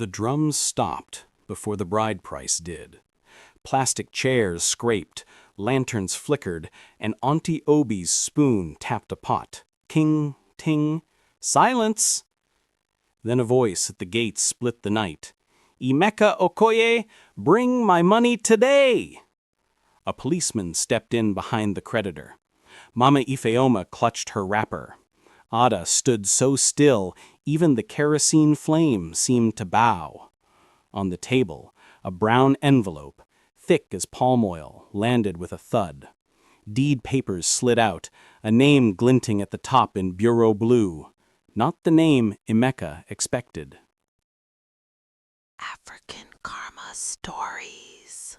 The drums stopped before the bride price did. Plastic chairs scraped, lanterns flickered, and Auntie Obi's spoon tapped a pot. King, ting, silence! Then a voice at the gate split the night. Emeka Okoye, bring my money today! A policeman stepped in behind the creditor. Mama Ifeoma clutched her wrapper. Ada stood so still, even the kerosene flame seemed to bow. On the table, a brown envelope, thick as palm oil, landed with a thud. Deed papers slid out, a name glinting at the top in bureau blue. Not the name Emeka expected. African Karma Stories.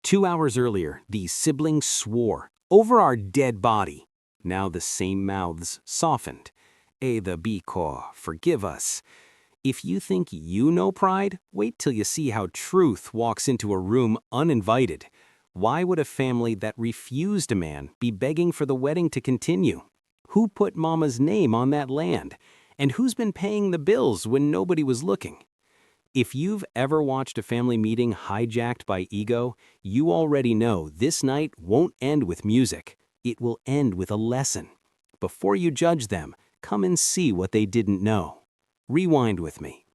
2 hours earlier, these siblings swore, over our dead body. Now the same mouths softened. Ada Biko, forgive us. If you think you know pride, wait till you see how truth walks into a room uninvited. Why would a family that refused a man be begging for the wedding to continue? Who put Mama's name on that land? And who's been paying the bills when nobody was looking? If you've ever watched a family meeting hijacked by ego, you already know this night won't end with music. It will end with a lesson. Before you judge them, come and see what they didn't know. Rewind with me.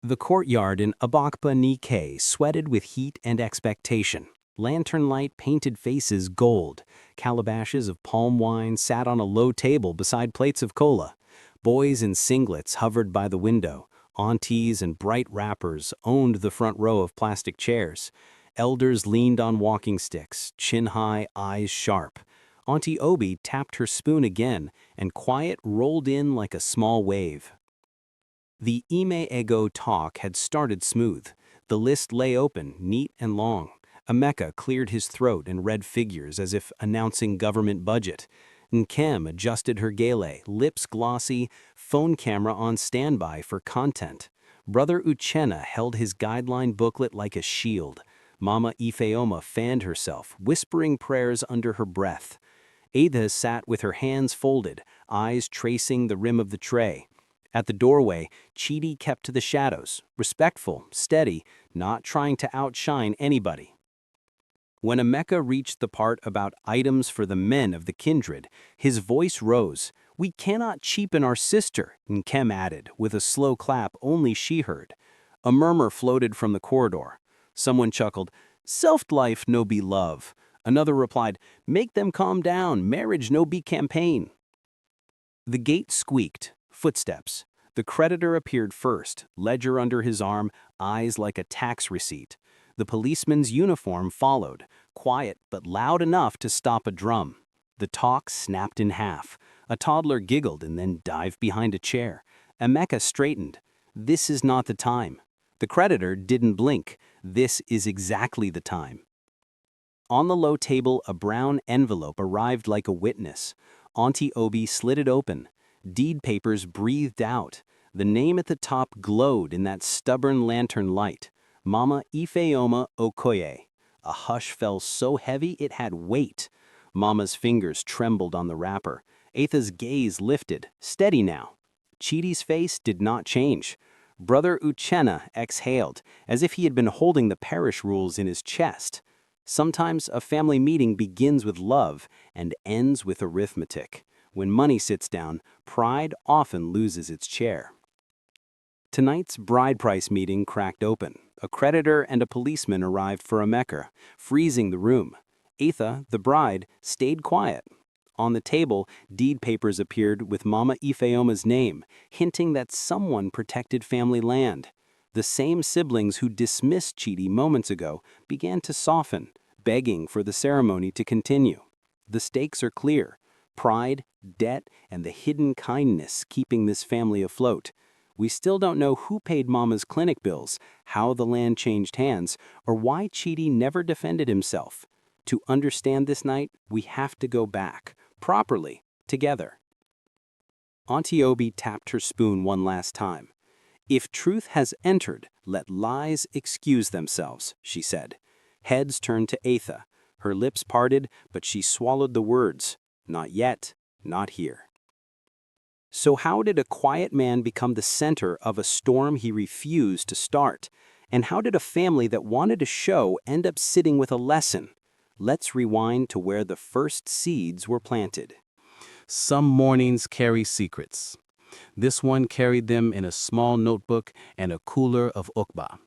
The courtyard in Abakpa Nike sweated with heat and expectation. Lantern light painted faces gold. Calabashes of palm wine sat on a low table beside plates of cola. Boys in singlets hovered by the window. Aunties in bright wrappers owned the front row of plastic chairs. Elders leaned on walking sticks, chin high, eyes sharp. Auntie Obi tapped her spoon again, and quiet rolled in like a small wave. The Ime Ego talk had started smooth. The list lay open, neat and long. Emeka cleared his throat and read figures as if announcing government budget. Nkem adjusted her gele, lips glossy, phone camera on standby for content. Brother Uchenna held his guideline booklet like a shield. Mama Ifeoma fanned herself, whispering prayers under her breath. Ada sat with her hands folded, eyes tracing the rim of the tray. At the doorway, Chidi kept to the shadows, respectful, steady, not trying to outshine anybody. When Emeka reached the part about items for the men of the kindred, his voice rose. "We cannot cheapen our sister," Nkem added, with a slow clap only she heard. A murmur floated from the corridor. Someone chuckled, "Self life no be love." Another replied, "Make them calm down, marriage no be campaign." The gate squeaked, footsteps. The creditor appeared first, ledger under his arm, eyes like a tax receipt. The policeman's uniform followed, quiet but loud enough to stop a drum. The talk snapped in half. A toddler giggled and then dived behind a chair. Emeka straightened. "This is not the time." The creditor didn't blink. "This is exactly the time." On the low table, a brown envelope arrived like a witness. Auntie Obi slid it open. Deed papers breathed out. The name at the top glowed in that stubborn lantern light. Mama Ifeoma Okoye. A hush fell so heavy it had weight. Mama's fingers trembled on the wrapper. Atha's gaze lifted. Steady now. Chidi's face did not change. Brother Uchenna exhaled, as if he had been holding the parish rules in his chest. Sometimes a family meeting begins with love and ends with arithmetic. When money sits down, pride often loses its chair. Tonight's bride price meeting cracked open. A creditor and a policeman arrived for Emeka, freezing the room. Atha, the bride, stayed quiet. On the table, deed papers appeared with Mama Ifeoma's name, hinting that someone protected family land. The same siblings who dismissed Chidi moments ago began to soften, begging for the ceremony to continue. The stakes are clear: pride, debt, and the hidden kindness keeping this family afloat. We still don't know who paid Mama's clinic bills, how the land changed hands, or why Chidi never defended himself. To understand this night, we have to go back, properly, together. Auntie Obi tapped her spoon one last time. "If truth has entered, let lies excuse themselves," she said. Heads turned to Atha. Her lips parted, but she swallowed the words. Not yet, not here. So how did a quiet man become the center of a storm he refused to start? And how did a family that wanted a show end up sitting with a lesson? Let's rewind to where the first seeds were planted. Some mornings carry secrets. This one carried them in a small notebook and a cooler of ukba.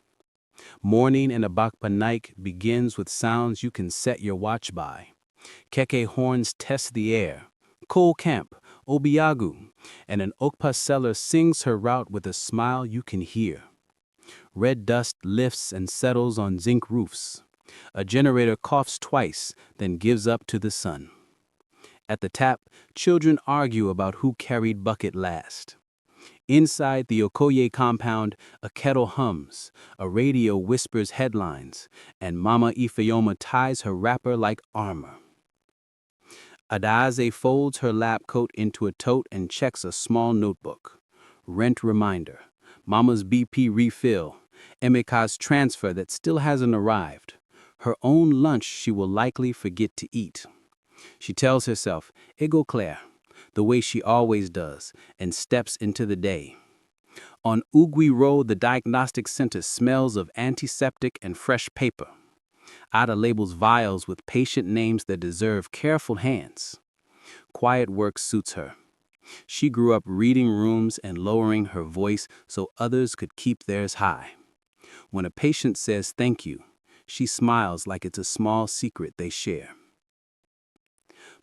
Morning in Abakpa Nike begins with sounds you can set your watch by. Keke horns test the air. Coal camp, Obiagu, and an Okpa seller sings her route with a smile you can hear. Red dust lifts and settles on zinc roofs. A generator coughs twice, then gives up to the sun. At the tap, children argue about who carried bucket last. Inside the Okoye compound, a kettle hums, a radio whispers headlines, and Mama Ifeoma ties her wrapper like armor. Adaze folds her lab coat into a tote and checks a small notebook. Rent reminder, Mama's BP refill, Emeka's transfer that still hasn't arrived, her own lunch she will likely forget to eat. She tells herself, Ego Claire, the way she always does, and steps into the day. On Ugwi Road, the diagnostic center smells of antiseptic and fresh paper. Ada labels vials with patient names that deserve careful hands. Quiet work suits her. She grew up reading rooms and lowering her voice so others could keep theirs high. When a patient says thank you, she smiles like it's a small secret they share.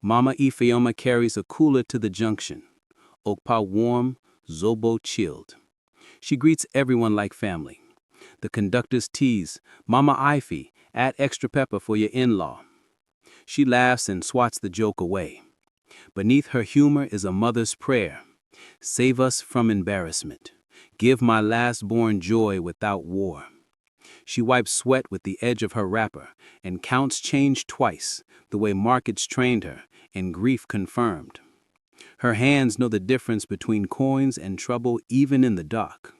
Mama Ifeoma carries a cooler to the junction. Okpa warm, Zobo chilled. She greets everyone like family. The conductors tease, Mama Ife, add extra pepper for your in-law. She laughs and swats the joke away. Beneath her humor is a mother's prayer. Save us from embarrassment. Give my last-born joy without war. She wipes sweat with the edge of her wrapper and counts change twice, the way markets trained her, and grief confirmed. Her hands know the difference between coins and trouble even in the dark.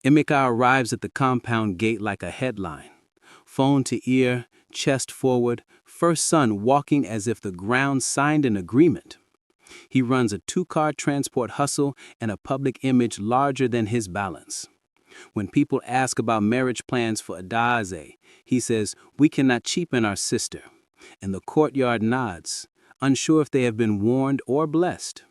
Emeka arrives at the compound gate like a headline. Phone to ear, chest forward, first son walking as if the ground signed an agreement. He runs a two-car transport hustle and a public image larger than his balance. When people ask about marriage plans for Adaze, he says, we cannot cheapen our sister. And the courtyard nods, unsure if they have been warned or blessed.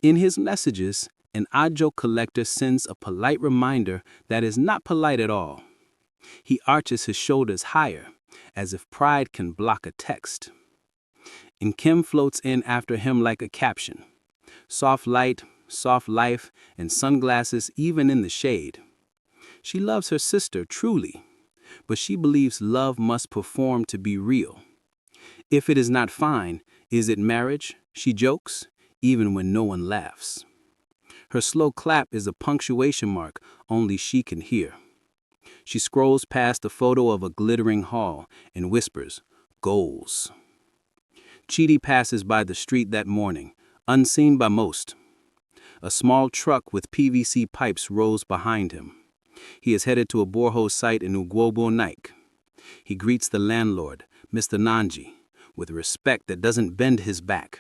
In his messages, an Ajo collector sends a polite reminder that is not polite at all. He arches his shoulders higher, as if pride can block a text. And Kim floats in after him like a caption. Soft light, soft life, and sunglasses even in the shade. She loves her sister truly, but she believes love must perform to be real. If it is not fine, is it marriage? She jokes, even when no one laughs. Her slow clap is a punctuation mark only she can hear. She scrolls past a photo of a glittering hall and whispers, goals. Chidi passes by the street that morning, unseen by most. A small truck with PVC pipes rolls behind him. He is headed to a borehole site in Ugwobo Nike. He greets the landlord, Mr. Nanji, with respect that doesn't bend his back.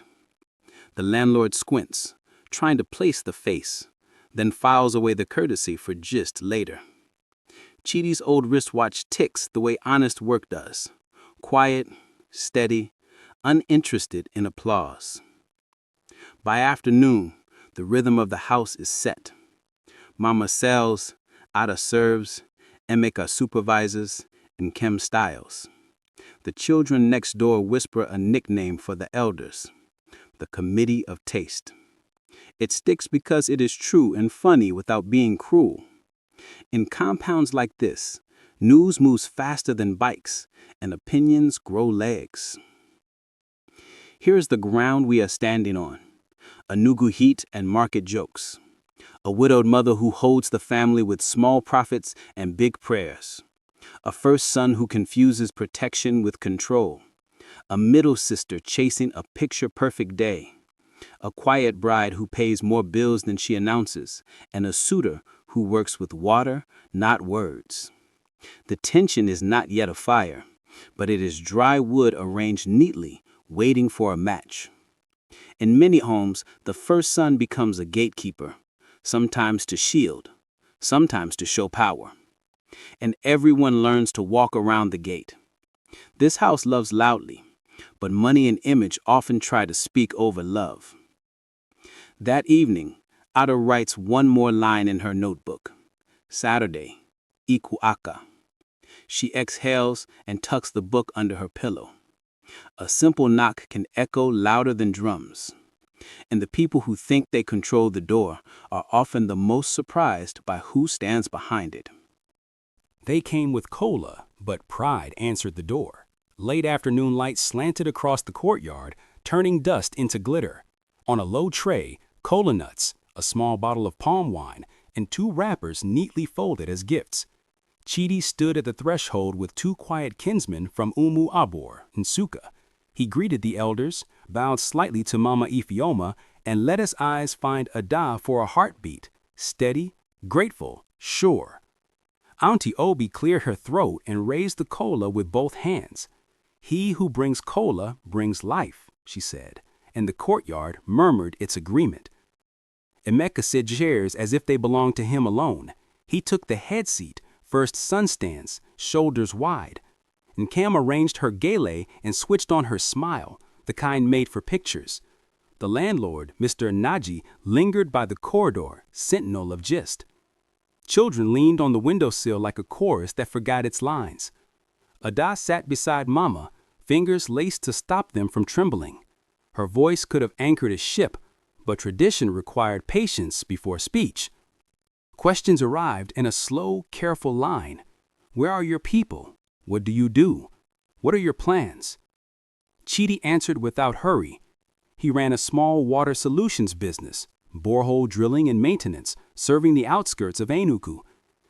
The landlord squints, trying to place the face, then files away the courtesy for gist later. Chidi's old wristwatch ticks the way honest work does, quiet, steady, uninterested in applause. By afternoon, the rhythm of the house is set. Mama sells, Ada serves, Emeka supervises, and Kem styles. The children next door whisper a nickname for the elders, the Committee of Taste. It sticks because it is true and funny without being cruel. In compounds like this, news moves faster than bikes, and opinions grow legs. Here is the ground we are standing on. A Nugu heat and market jokes. A widowed mother who holds the family with small profits and big prayers. A first son who confuses protection with control. A middle sister chasing a picture-perfect day. A quiet bride who pays more bills than she announces, and a suitor who works with water, not words. The tension is not yet a fire, but it is dry wood arranged neatly, waiting for a match. In many homes, the first son becomes a gatekeeper, sometimes to shield, sometimes to show power. And everyone learns to walk around the gate. This house loves loudly, but money and image often try to speak over love. That evening, Ada writes one more line in her notebook. Saturday, iku aka. She exhales and tucks the book under her pillow. A simple knock can echo louder than drums. And the people who think they control the door are often the most surprised by who stands behind it. They came with cola, but pride answered the door. Late afternoon light slanted across the courtyard, turning dust into glitter. On a low tray, cola nuts, a small bottle of palm wine, and 2 wrappers neatly folded as gifts. Chidi stood at the threshold with 2 quiet kinsmen from Umu Abor, Nsuka. He greeted the elders, bowed slightly to Mama Ifioma, and let his eyes find Ada for a heartbeat, steady, grateful, sure. Auntie Obi cleared her throat and raised the cola with both hands. "He who brings cola brings life," she said, and the courtyard murmured its agreement. Emeka said chairs as if they belonged to him alone. He took the head seat, first sun stance, shoulders wide. And Cam arranged her gele and switched on her smile, the kind made for pictures. The landlord, Mr. Naji, lingered by the corridor, sentinel of gist. Children leaned on the windowsill like a chorus that forgot its lines. Ada sat beside Mama, fingers laced to stop them from trembling. Her voice could have anchored a ship, but tradition required patience before speech. Questions arrived in a slow, careful line. "Where are your people? What do you do? What are your plans?" Chidi answered without hurry. He ran a small water solutions business, borehole drilling and maintenance, serving the outskirts of Enugu.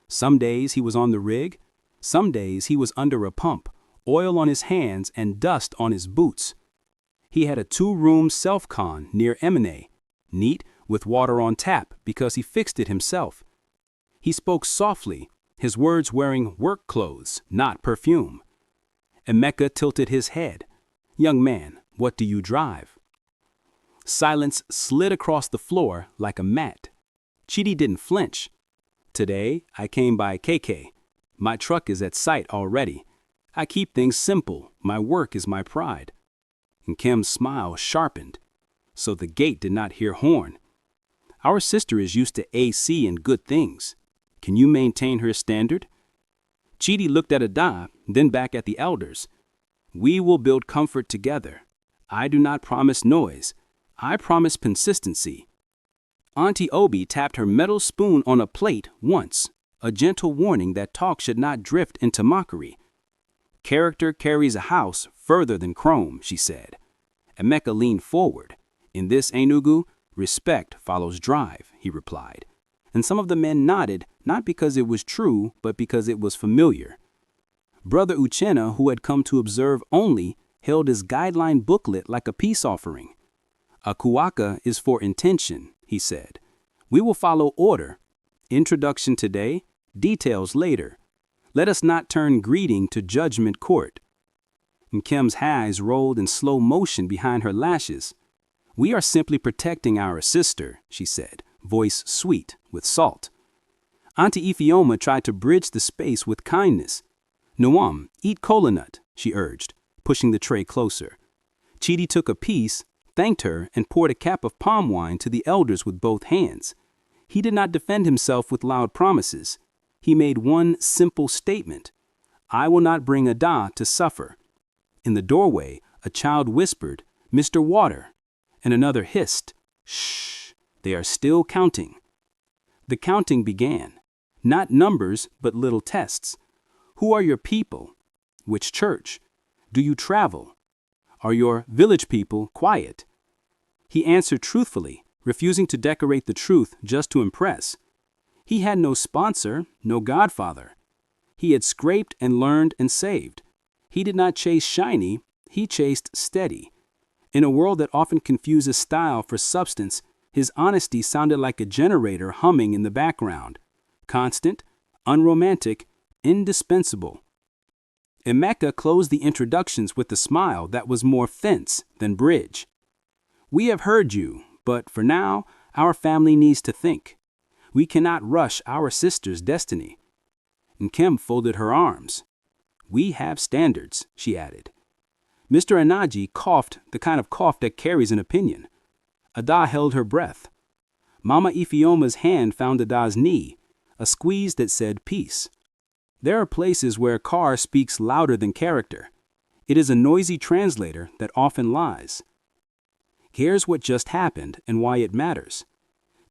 Some days he was on the rig, some days he was under a pump, oil on his hands and dust on his boots. He had a 2-room self-con near Emine, neat, with water on tap because he fixed it himself. He spoke softly, his words wearing work clothes, not perfume. Emeka tilted his head. "Young man, what do you drive?" Silence slid across the floor like a mat. Chidi didn't flinch. "Today, I came by KK. My truck is at site already. I keep things simple. My work is my pride." And Kim's smile sharpened. "So the gate did not hear horn. Our sister is used to AC and good things. Can you maintain her standard?" Chidi looked at Ada, then back at the elders. "We will build comfort together. I do not promise noise. I promise consistency." Auntie Obi tapped her metal spoon on a plate once, a gentle warning that talk should not drift into mockery. "Character carries a house further than chrome," she said. Emeka leaned forward. "In this Enugu, respect follows drive," he replied. And some of the men nodded, not because it was true, but because it was familiar. Brother Uchenna, who had come to observe only, held his guideline booklet like a peace offering. "A kuaka is for intention," he said. "We will follow order. Introduction today, details later. Let us not turn greeting to judgment court." And Kim's eyes rolled in slow motion behind her lashes. "We are simply protecting our sister," she said, voice sweet with salt. Auntie Ifioma tried to bridge the space with kindness. "Noam, eat cola nut," she urged, pushing the tray closer. Chidi took a piece, thanked her, and poured a cap of palm wine to the elders with both hands. He did not defend himself with loud promises. He made one simple statement: "I will not bring Ada to suffer." In the doorway, a child whispered, "Mr. Water," and another hissed, "Shh, they are still counting." The counting began. Not numbers, but little tests. Who are your people? Which church? Do you travel? Are your village people quiet? He answered truthfully, refusing to decorate the truth just to impress. He had no sponsor, no godfather. He had scraped and learned and saved. He did not chase shiny, he chased steady. In a world that often confuses style for substance, his honesty sounded like a generator humming in the background. Constant, unromantic, indispensable. Emeka closed the introductions with a smile that was more fence than bridge. We have heard you, but for now, our family needs to think. We cannot rush our sister's destiny. Nkem folded her arms. We have standards, she added. Mr. Anaji coughed, the kind of cough that carries an opinion. Ada held her breath. Mama Ifeoma's hand found Ada's knee, a squeeze that said peace. There are places where car speaks louder than character. It is a noisy translator that often lies. Here's what just happened and why it matters.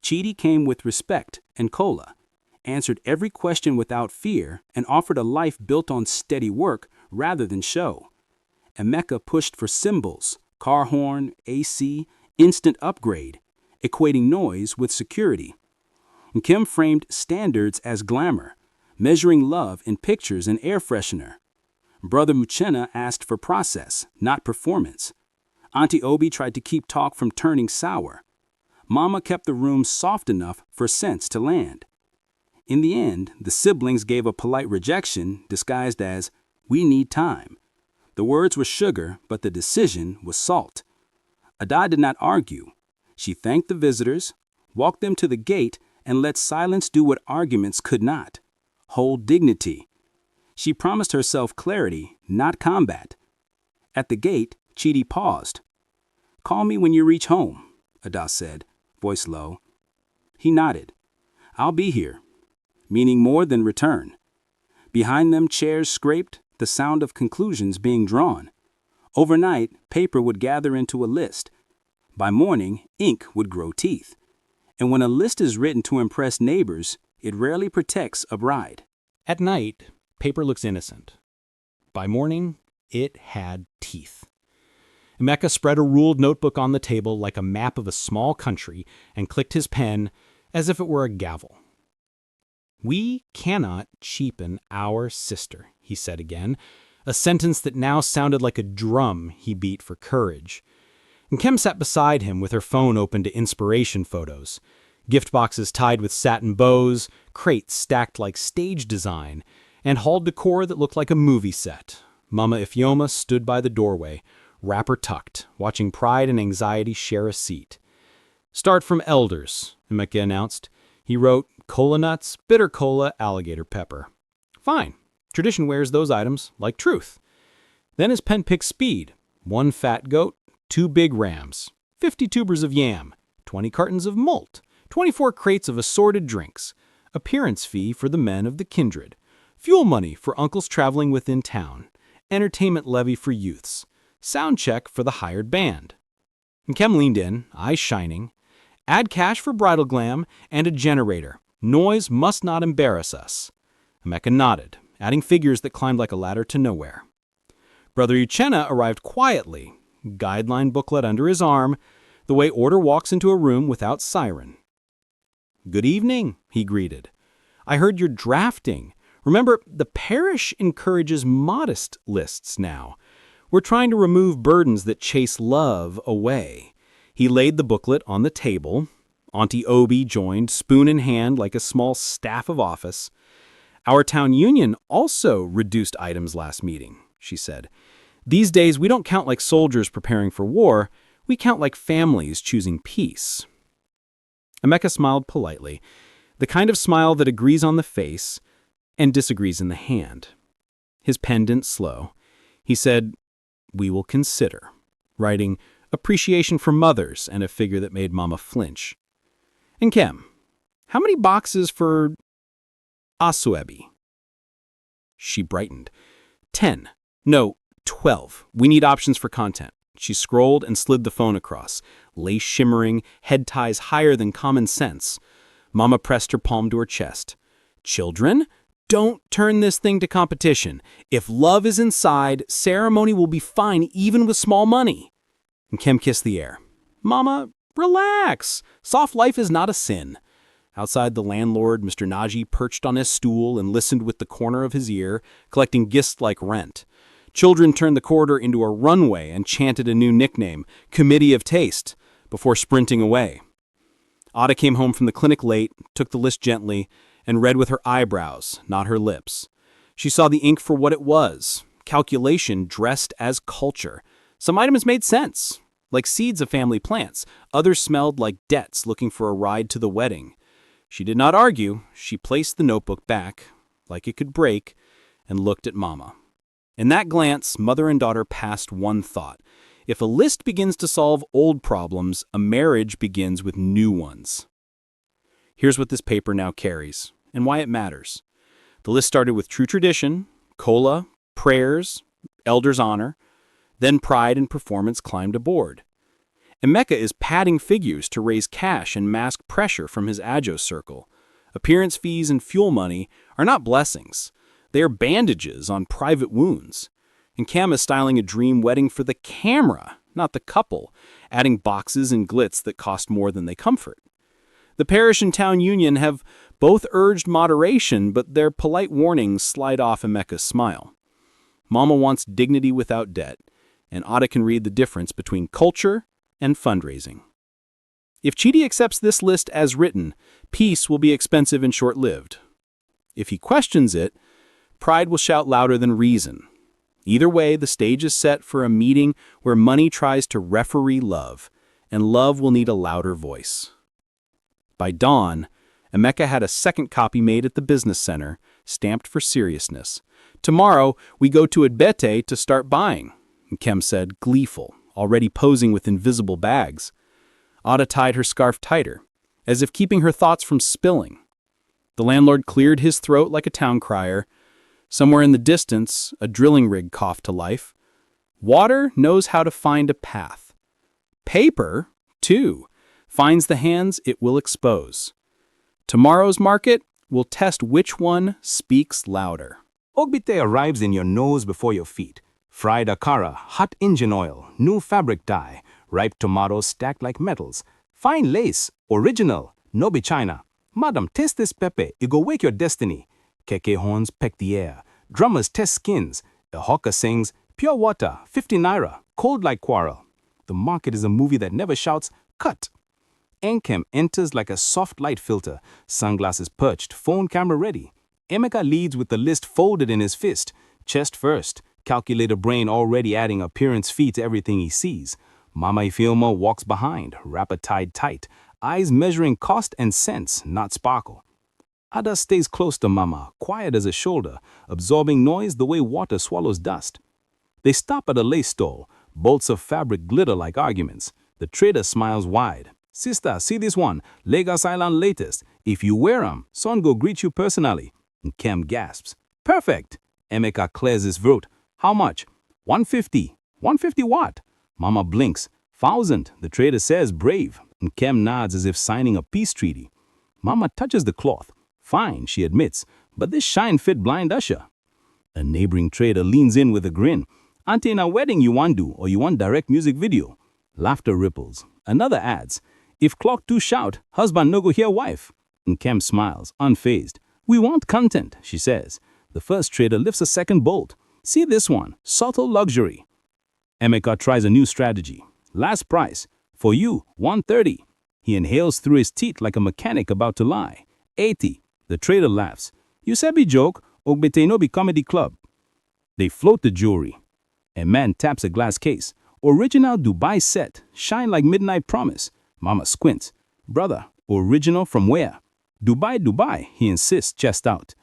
Chidi came with respect and cola, answered every question without fear, and offered a life built on steady work rather than show. Emeka pushed for symbols, car horn, AC, instant upgrade, equating noise with security. Nkem framed standards as glamour, measuring love in pictures and air freshener. Brother Muchena asked for process, not performance. Auntie Obi tried to keep talk from turning sour. Mama kept the room soft enough for sense to land. In the end, the siblings gave a polite rejection disguised as, "We need time." The words were sugar, but the decision was salt. Ada did not argue. She thanked the visitors, walked them to the gate, and let silence do what arguments could not. Hold dignity. She promised herself clarity, not combat. At the gate, Chidi paused. "Call me when you reach home," Ada said, voice low. He nodded. "I'll be here," meaning more than return. Behind them, chairs scraped, the sound of conclusions being drawn. Overnight, paper would gather into a list. By morning, ink would grow teeth. And when a list is written to impress neighbors, it rarely protects a bride. At night, paper looks innocent. By morning, it had teeth. Emeka spread a ruled notebook on the table like a map of a small country and clicked his pen as if it were a gavel. "We cannot cheapen our sister," he said again, a sentence that now sounded like a drum he beat for courage. Nkem sat beside him with her phone open to inspiration photos. Gift boxes tied with satin bows, crates stacked like stage design, and hall decor that looked like a movie set. Mama Ifeoma stood by the doorway, wrapper tucked, watching pride and anxiety share a seat. "Start from elders," Emeka announced. He wrote, "Cola nuts, bitter cola, alligator pepper." "Fine. Tradition wears those items like truth." Then his pen picked speed. 1 fat goat, 2 big rams, 50 tubers of yam, 20 cartons of malt, 24 crates of assorted drinks, appearance fee for the men of the kindred, fuel money for uncles traveling within town, entertainment levy for youths, sound check for the hired band. Nkem leaned in, eyes shining. "Add cash for bridal glam and a generator. Noise must not embarrass us." Emeka nodded, adding figures that climbed like a ladder to nowhere. Brother Uchenna arrived quietly, guideline booklet under his arm, the way order walks into a room without siren. "Good evening," he greeted. "I heard you're drafting. Remember, the parish encourages modest lists now. We're trying to remove burdens that chase love away." He laid the booklet on the table. Auntie Obi joined, spoon in hand like a small staff of office. "Our town union also reduced items last meeting," she said. "These days, we don't count like soldiers preparing for war. We count like families choosing peace." Emeka smiled politely, the kind of smile that agrees on the face and disagrees in the hand. His pen didn't slow. He said, "We will consider," writing appreciation for mothers and a figure that made Mama flinch. "Nkem, how many boxes for Asuebi?" She brightened. 10. No, 12. We need options for content." She scrolled and slid the phone across, lace shimmering, head ties higher than common sense. Mama pressed her palm to her chest. "Children, don't turn this thing to competition. If love is inside, ceremony will be fine even with small money." Nkem kissed the air. "Mama, relax. Soft life is not a sin." Outside, the landlord, Mr. Naji, perched on his stool and listened with the corner of his ear, collecting gifts like rent. Children turned the corridor into a runway and chanted a new nickname, Committee of Taste, before sprinting away. Ada came home from the clinic late, took the list gently, and read with her eyebrows, not her lips. She saw the ink for what it was, calculation dressed as culture. Some items made sense, like seeds of family plants. Others smelled like debts looking for a ride to the wedding. She did not argue. She placed the notebook back, like it could break, and looked at Mama. In that glance, mother and daughter passed one thought. If a list begins to solve old problems, a marriage begins with new ones. Here's what this paper now carries, and why it matters. The list started with true tradition, cola, prayers, elders' honor, then pride and performance climbed aboard. Emeka is padding figures to raise cash and mask pressure from his Ajo circle. Appearance fees and fuel money are not blessings. They are bandages on private wounds. And Cam is styling a dream wedding for the camera, not the couple, adding boxes and glitz that cost more than they comfort. The parish and town union have both urged moderation, but their polite warnings slide off Emeka's smile. Mama wants dignity without debt, and Ada can read the difference between culture and fundraising. If Chidi accepts this list as written, peace will be expensive and short-lived. If he questions it, pride will shout louder than reason. Either way, the stage is set for a meeting where money tries to referee love, and love will need a louder voice. By dawn, Emeka had a second copy made at the business center, stamped for seriousness. Tomorrow, we go to Adbete to start buying, Kem said, gleeful, already posing with invisible bags. Ada tied her scarf tighter, as if keeping her thoughts from spilling. The landlord cleared his throat like a town crier. Somewhere in the distance, a drilling rig coughed to life. Water knows how to find a path. Paper, too, finds the hands it will expose. Tomorrow's market will test which one speaks louder. Ogbite arrives in your nose before your feet. Fried akara, hot engine oil, new fabric dye, ripe tomatoes stacked like metals, fine lace, original, no be China. Madam, taste this pepe, it go wake your destiny. Keke horns peck the air, drummers test skins, a hawker sings, pure water, 50 naira, cold like quarrel. The market is a movie that never shouts, cut. Enkem enters like a soft light filter, sunglasses perched, phone camera ready. Emeka leads with the list folded in his fist, chest first, calculator brain already adding appearance fee to everything he sees. Mama Ifeoma walks behind, wrapper tied tight, eyes measuring cost and cents, not sparkle. Ada stays close to Mama, quiet as a shoulder, absorbing noise the way water swallows dust. They stop at a lace stall, bolts of fabric glitter like arguments. The trader smiles wide. Sister, see this one, Lagos Island latest. If you wear 'em, son go greet you personally. And Kem gasps. Perfect. Emeka clears his throat. How much? 150. 150 what? Mama blinks. 1,000, the trader says, brave. And Kem nods as if signing a peace treaty. Mama touches the cloth. Fine, she admits, but this shine fit blind usher. A neighboring trader leans in with a grin. Auntie, in a wedding you want do, or you want direct music video? Laughter ripples. Another adds, if clock do shout, husband no go hear wife. And Kem smiles, unfazed. We want content, she says. The first trader lifts a second bolt. See this one, subtle luxury. Emeka tries a new strategy. Last price, for you, 130. He inhales through his teeth like a mechanic about to lie. 80. The trader laughs. You said be joke, Ogbete no be comedy club. They float the jewelry. A man taps a glass case. Original Dubai set, shine like midnight promise. Mama squints. Brother, original from where? Dubai, Dubai, he insists, chest out.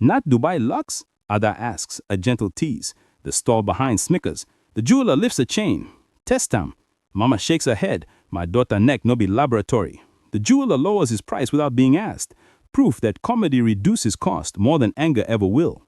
Not Dubai Lux? Ada asks, a gentle tease. The stall behind snickers. The jeweler lifts a chain. Test him. Mama shakes her head. My daughter neck no be laboratory. The jeweler lowers his price without being asked. Proof that comedy reduces cost more than anger ever will.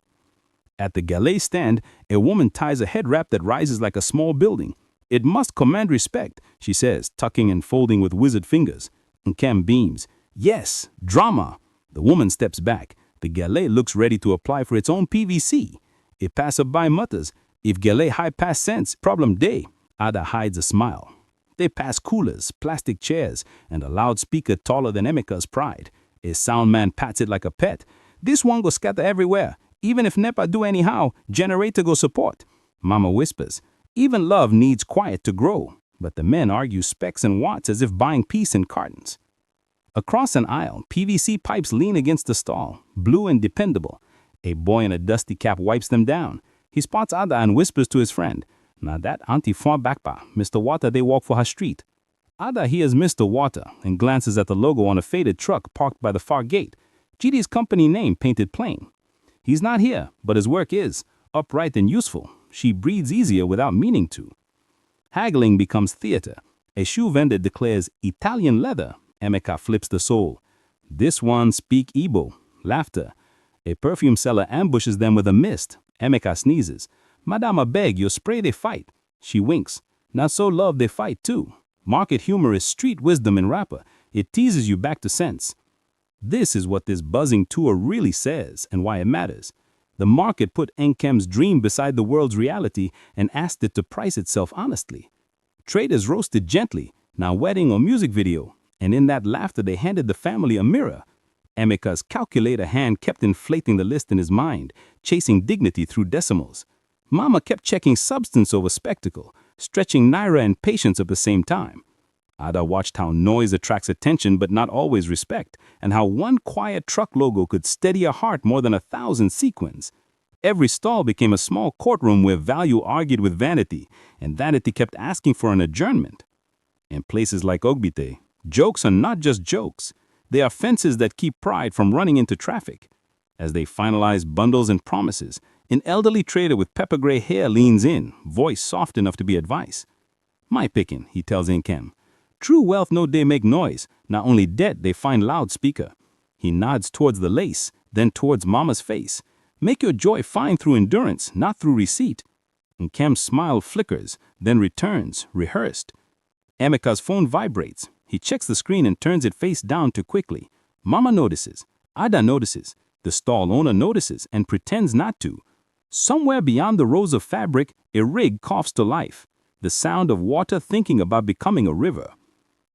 At the galley stand, a woman ties a head wrap that rises like a small building. It must command respect, she says, tucking and folding with wizard fingers. And Cam beams. Yes, drama. The woman steps back. The galley looks ready to apply for its own PVC. A passerby mutters, if galley high pass sense, problem day. Ada hides a smile. They pass coolers, plastic chairs, and a loudspeaker taller than Emeka's pride. A sound man pats it like a pet. This one go scatter everywhere. Even if NEPA do anyhow, generator go support. Mama whispers, even love needs quiet to grow. But the men argue specs and watts as if buying peace in cartons. Across an aisle, PVC pipes lean against the stall, blue and dependable. A boy in a dusty cap wipes them down. He spots Ada and whispers to his friend, Now that Auntie for Abakpa, Mr. Water they walk for her street. Ada hears Mr. Water and glances at the logo on a faded truck parked by the far gate. Chidi's company name painted plain. He's not here, but his work is upright and useful. She breathes easier without meaning to. Haggling becomes theater. A shoe vendor declares Italian leather. Emeka flips the sole. This one speak Igbo. Laughter. A perfume seller ambushes them with a mist. Emeka sneezes. Madame, I beg, your spray they fight. She winks. Not so love they fight too. Market humor is street wisdom in rapper. It teases you back to sense. This is what this buzzing tour really says and why it matters. The market put Nkem's dream beside the world's reality and asked it to price itself honestly. Traders roasted gently, now wedding or music video, and in that laughter they handed the family a mirror. Emeka's calculator hand kept inflating the list in his mind, chasing dignity through decimals. Mama kept checking substance over spectacle, stretching naira and patience at the same time. Ada watched how noise attracts attention but not always respect, and how one quiet truck logo could steady a heart more than 1,000 sequins. Every stall became a small courtroom where value argued with vanity, and vanity kept asking for an adjournment. In places like Ogbite, jokes are not just jokes. They are fences that keep pride from running into traffic. As they finalize bundles and promises, an elderly trader with pepper gray hair leans in, voice soft enough to be advice. My pickin', he tells Nkem. True wealth no day make noise, not only debt they find loudspeaker. He nods towards the lace, then towards Mama's face. Make your joy find through endurance, not through receipt. Nkem's smile flickers, then returns, rehearsed. Emeka's phone vibrates. He checks the screen and turns it face down too quickly. Mama notices. Ada notices. The stall owner notices and pretends not to. Somewhere beyond the rows of fabric, a rig coughs to life. The sound of water thinking about becoming a river.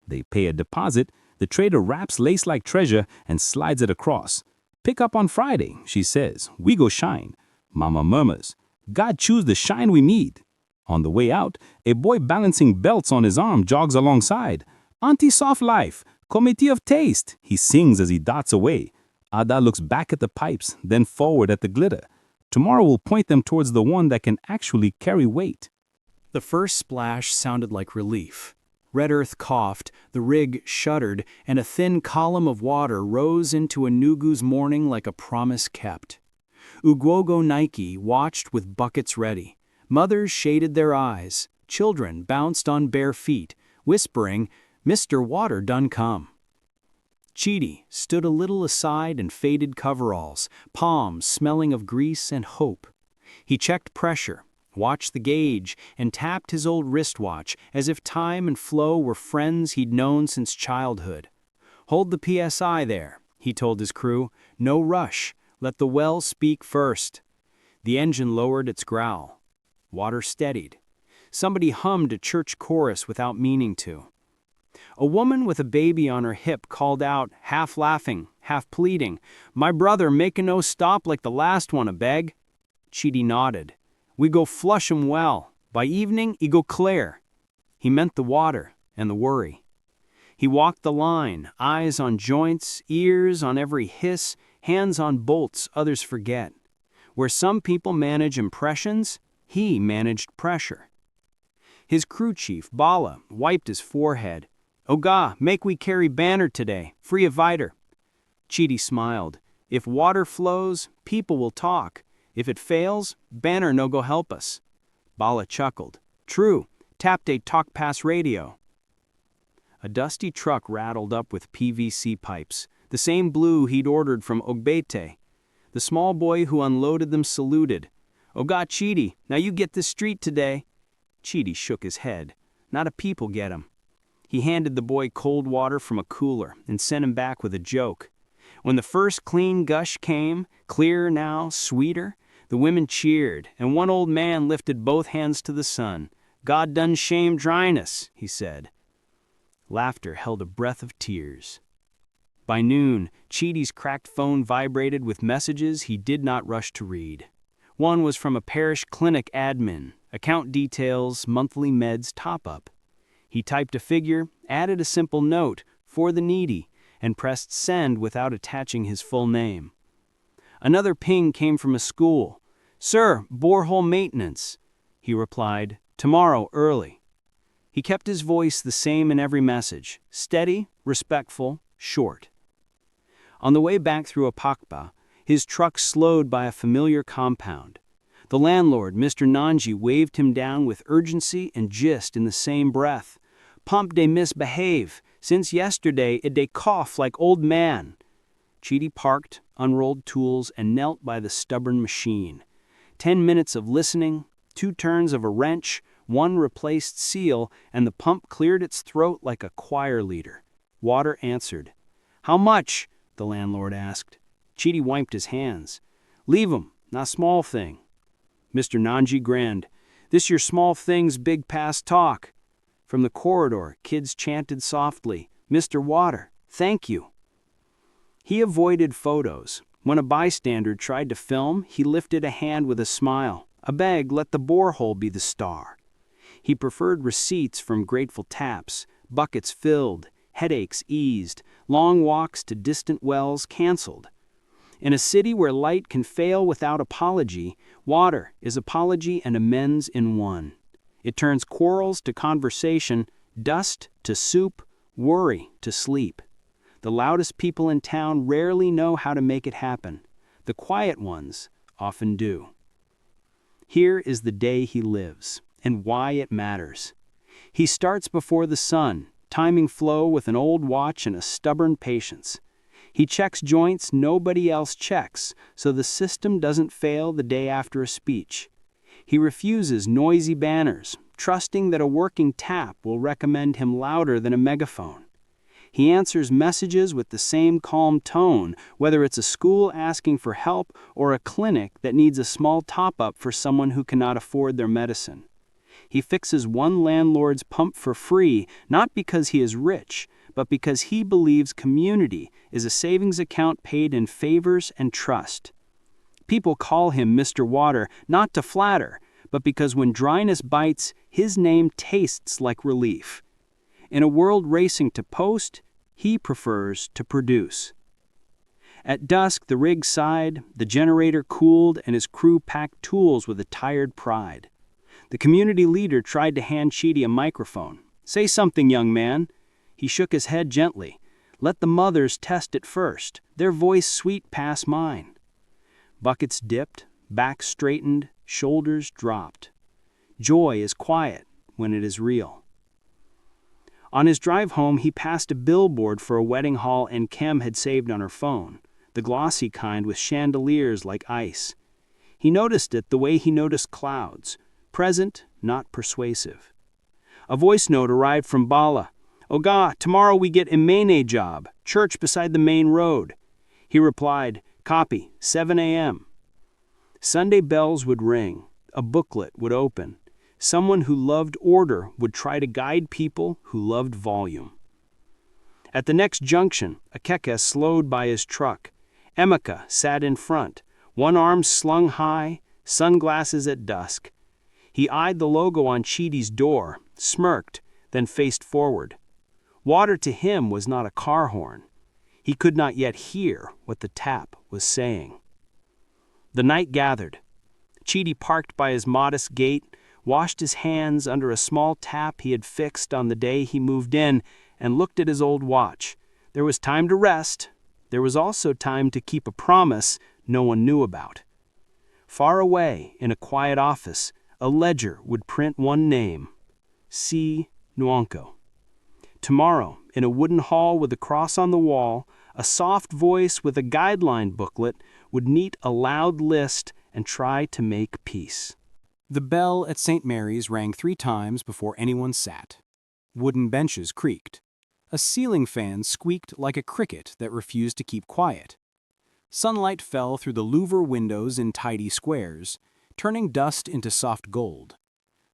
They pay a deposit. The trader wraps lace like treasure and slides it across. Pick up on Friday, she says. We go shine. Mama murmurs. God choose the shine we need. On the way out, a boy balancing belts on his arm jogs alongside. Auntie Soft Life, Committee of Taste, he sings as he darts away. Ada looks back at the pipes, then forward at the glitter. Tomorrow will point them towards the one that can actually carry weight. The first splash sounded like relief. Red earth coughed, the rig shuddered, and a thin column of water rose into Enugu's morning like a promise kept. Abakpa Nike watched with buckets ready. Mothers shaded their eyes. Children bounced on bare feet, whispering, Mr. Water done come. Chidi stood a little aside in faded coveralls, palms smelling of grease and hope. He checked pressure, watched the gauge, and tapped his old wristwatch as if time and flow were friends he'd known since childhood. Hold the PSI there, he told his crew. No rush, let the well speak first. The engine lowered its growl. Water steadied. Somebody hummed a church chorus without meaning to. A woman with a baby on her hip called out, half laughing, half pleading, My brother, make a no stop like the last one, a beg. Chidi nodded. We go flush 'em well. By evening, he go clear. He meant the water and the worry. He walked the line, eyes on joints, ears on every hiss, hands on bolts others forget. Where some people manage impressions, he managed pressure. His crew chief, Bala, wiped his forehead. Oga, make we carry banner today, free of viter. Chidi smiled. If water flows, people will talk. If it fails, banner no go help us. Bala chuckled. True, tapped a talk pass radio. A dusty truck rattled up with PVC pipes, the same blue he'd ordered from Ogbete. The small boy who unloaded them saluted. Oga Chidi, now you get this street today. Chidi shook his head. Not a people get him. He handed the boy cold water from a cooler and sent him back with a joke. When the first clean gush came, clearer now, sweeter, the women cheered, and one old man lifted both hands to the sun. God done shame dryness, he said. Laughter held a breath of tears. By noon, Chidi's cracked phone vibrated with messages he did not rush to read. One was from a parish clinic admin, account details, monthly meds top-up. He typed a figure, added a simple note, for the needy, and pressed send without attaching his full name. Another ping came from a school. Sir, borehole maintenance. He replied, Tomorrow, early. He kept his voice the same in every message, steady, respectful, short. On the way back through Abakpa, his truck slowed by a familiar compound. The landlord, Mr. Nanji, waved him down with urgency and gist in the same breath. "Pump dey misbehave. Since yesterday, it dey cough like old man." Chidi parked, unrolled tools, and knelt by the stubborn machine. 10 minutes of listening, 2 turns of a wrench, 1 replaced seal, and the pump cleared its throat like a choir leader. Water answered. "How much?" the landlord asked. Chidi wiped his hands. "Leave 'em, not small thing." Mr. Nanji grinned. "This your small thing's big past talk." From the corridor, kids chanted softly, "Mr. Water, thank you." He avoided photos. When a bystander tried to film, he lifted a hand with a smile. "I beg, let the borehole be the star." He preferred receipts from grateful taps, buckets filled, headaches eased, long walks to distant wells canceled. In a city where light can fail without apology, water is apology and amends in one. It turns quarrels to conversation, dust to soup, worry to sleep. The loudest people in town rarely know how to make it happen. The quiet ones often do. Here is the day he lives, and why it matters. He starts before the sun, timing flow with an old watch and a stubborn patience. He checks joints nobody else checks, so the system doesn't fail the day after a speech. He refuses noisy banners, trusting that a working tap will recommend him louder than a megaphone. He answers messages with the same calm tone, whether it's a school asking for help or a clinic that needs a small top-up for someone who cannot afford their medicine. He fixes one landlord's pump for free, not because he is rich, but because he believes community is a savings account paid in favors and trust. People call him Mr. Water, not to flatter, but because when dryness bites, his name tastes like relief. In a world racing to post, he prefers to produce. At dusk, the rig sighed, the generator cooled, and his crew packed tools with a tired pride. The community leader tried to hand Chidi a microphone. "Say something, young man." He shook his head gently. "Let the mothers test it first. Their voice sweet past mine." Buckets dipped, backs straightened, shoulders dropped. Joy is quiet when it is real. On his drive home, he passed a billboard for a wedding hall Nkem had saved on her phone, the glossy kind with chandeliers like ice. He noticed it the way he noticed clouds, present, not persuasive. A voice note arrived from Bala. "Oga, tomorrow we get Imene job, church beside the main road." He replied, "Copy, 7 a.m. Sunday bells would ring, a booklet would open. Someone who loved order would try to guide people who loved volume. At the next junction, a keke slowed by his truck. Emeka sat in front, one arm slung high, sunglasses at dusk. He eyed the logo on Chidi's door, smirked, then faced forward. Water to him was not a car horn. He could not yet hear what the tap was saying. The night gathered. Chidi parked by his modest gate, washed his hands under a small tap he had fixed on the day he moved in, and looked at his old watch. There was time to rest. There was also time to keep a promise no one knew about. Far away, in a quiet office, a ledger would print one name, C. Nwanko. Tomorrow, in a wooden hall with a cross on the wall, a soft voice with a guideline booklet would neat a loud list and try to make peace. The bell at St. Mary's rang 3 times before anyone sat. Wooden benches creaked. A ceiling fan squeaked like a cricket that refused to keep quiet. Sunlight fell through the louver windows in tidy squares, turning dust into soft gold.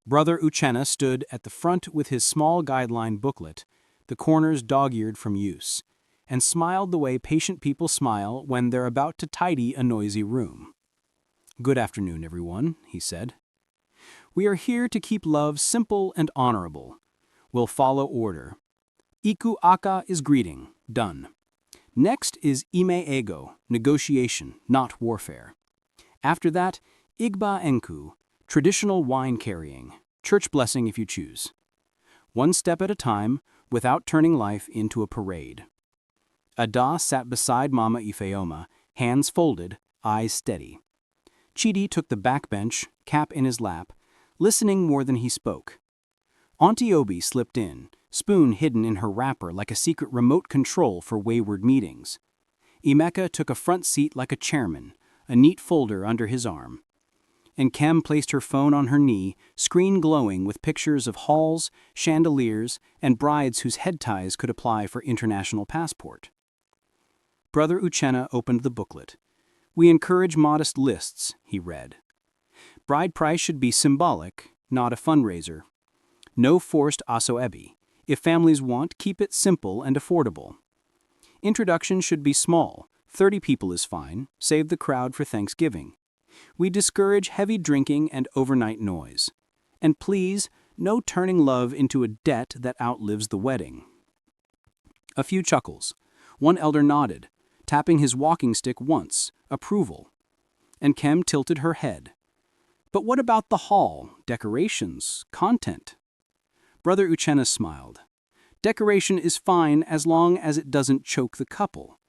Brother Uchenna stood at the front with his small guideline booklet, the corners dog-eared from use, and smiled the way patient people smile when they're about to tidy a noisy room. "Good afternoon, everyone," he said. "We are here to keep love simple and honorable. We'll follow order. Iku aka is greeting, done. Next is ime ego, negotiation, not warfare. After that, igba enku, traditional wine carrying, Church blessing if you choose. One step at a time, without turning life into a parade. Ada sat beside Mama Ifeoma, hands folded, eyes steady. Chidi took the backbench, cap in his lap, listening more than he spoke. Auntie Obi slipped in, spoon hidden in her wrapper like a secret remote control for wayward meetings. Emeka took a front seat like a chairman, a neat folder under his arm. And Kem placed her phone on her knee, screen glowing with pictures of halls, chandeliers, and brides whose head ties could apply for international passport. Brother Uchenna opened the booklet. "We encourage modest lists," he read. "Bride price should be symbolic, not a fundraiser. No forced asoebi. If families want, keep it simple and affordable. Introduction should be small. 30 people is fine. Save the crowd for Thanksgiving. We discourage heavy drinking and overnight noise. And please, no turning love into a debt that outlives the wedding." A few chuckles. One elder nodded, tapping his walking stick once, approval. And Kem tilted her head. "But what about the hall, decorations, content?" Brother Uchenna smiled. "Decoration is fine as long as it doesn't choke the couple.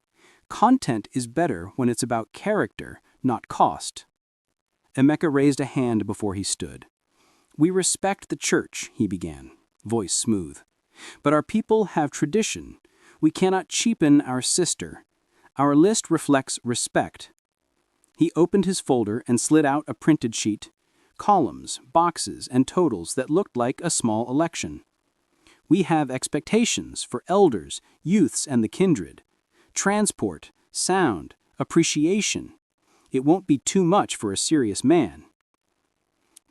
Content is better when it's about character, not cost." Emeka raised a hand before he stood. "We respect the church," he began, voice smooth. "But our people have tradition. We cannot cheapen our sister. Our list reflects respect." He opened his folder and slid out a printed sheet, columns, boxes, and totals that looked like a small election. "We have expectations for elders, youths, and the kindred. Transport, sound, appreciation. It won't be too much for a serious man."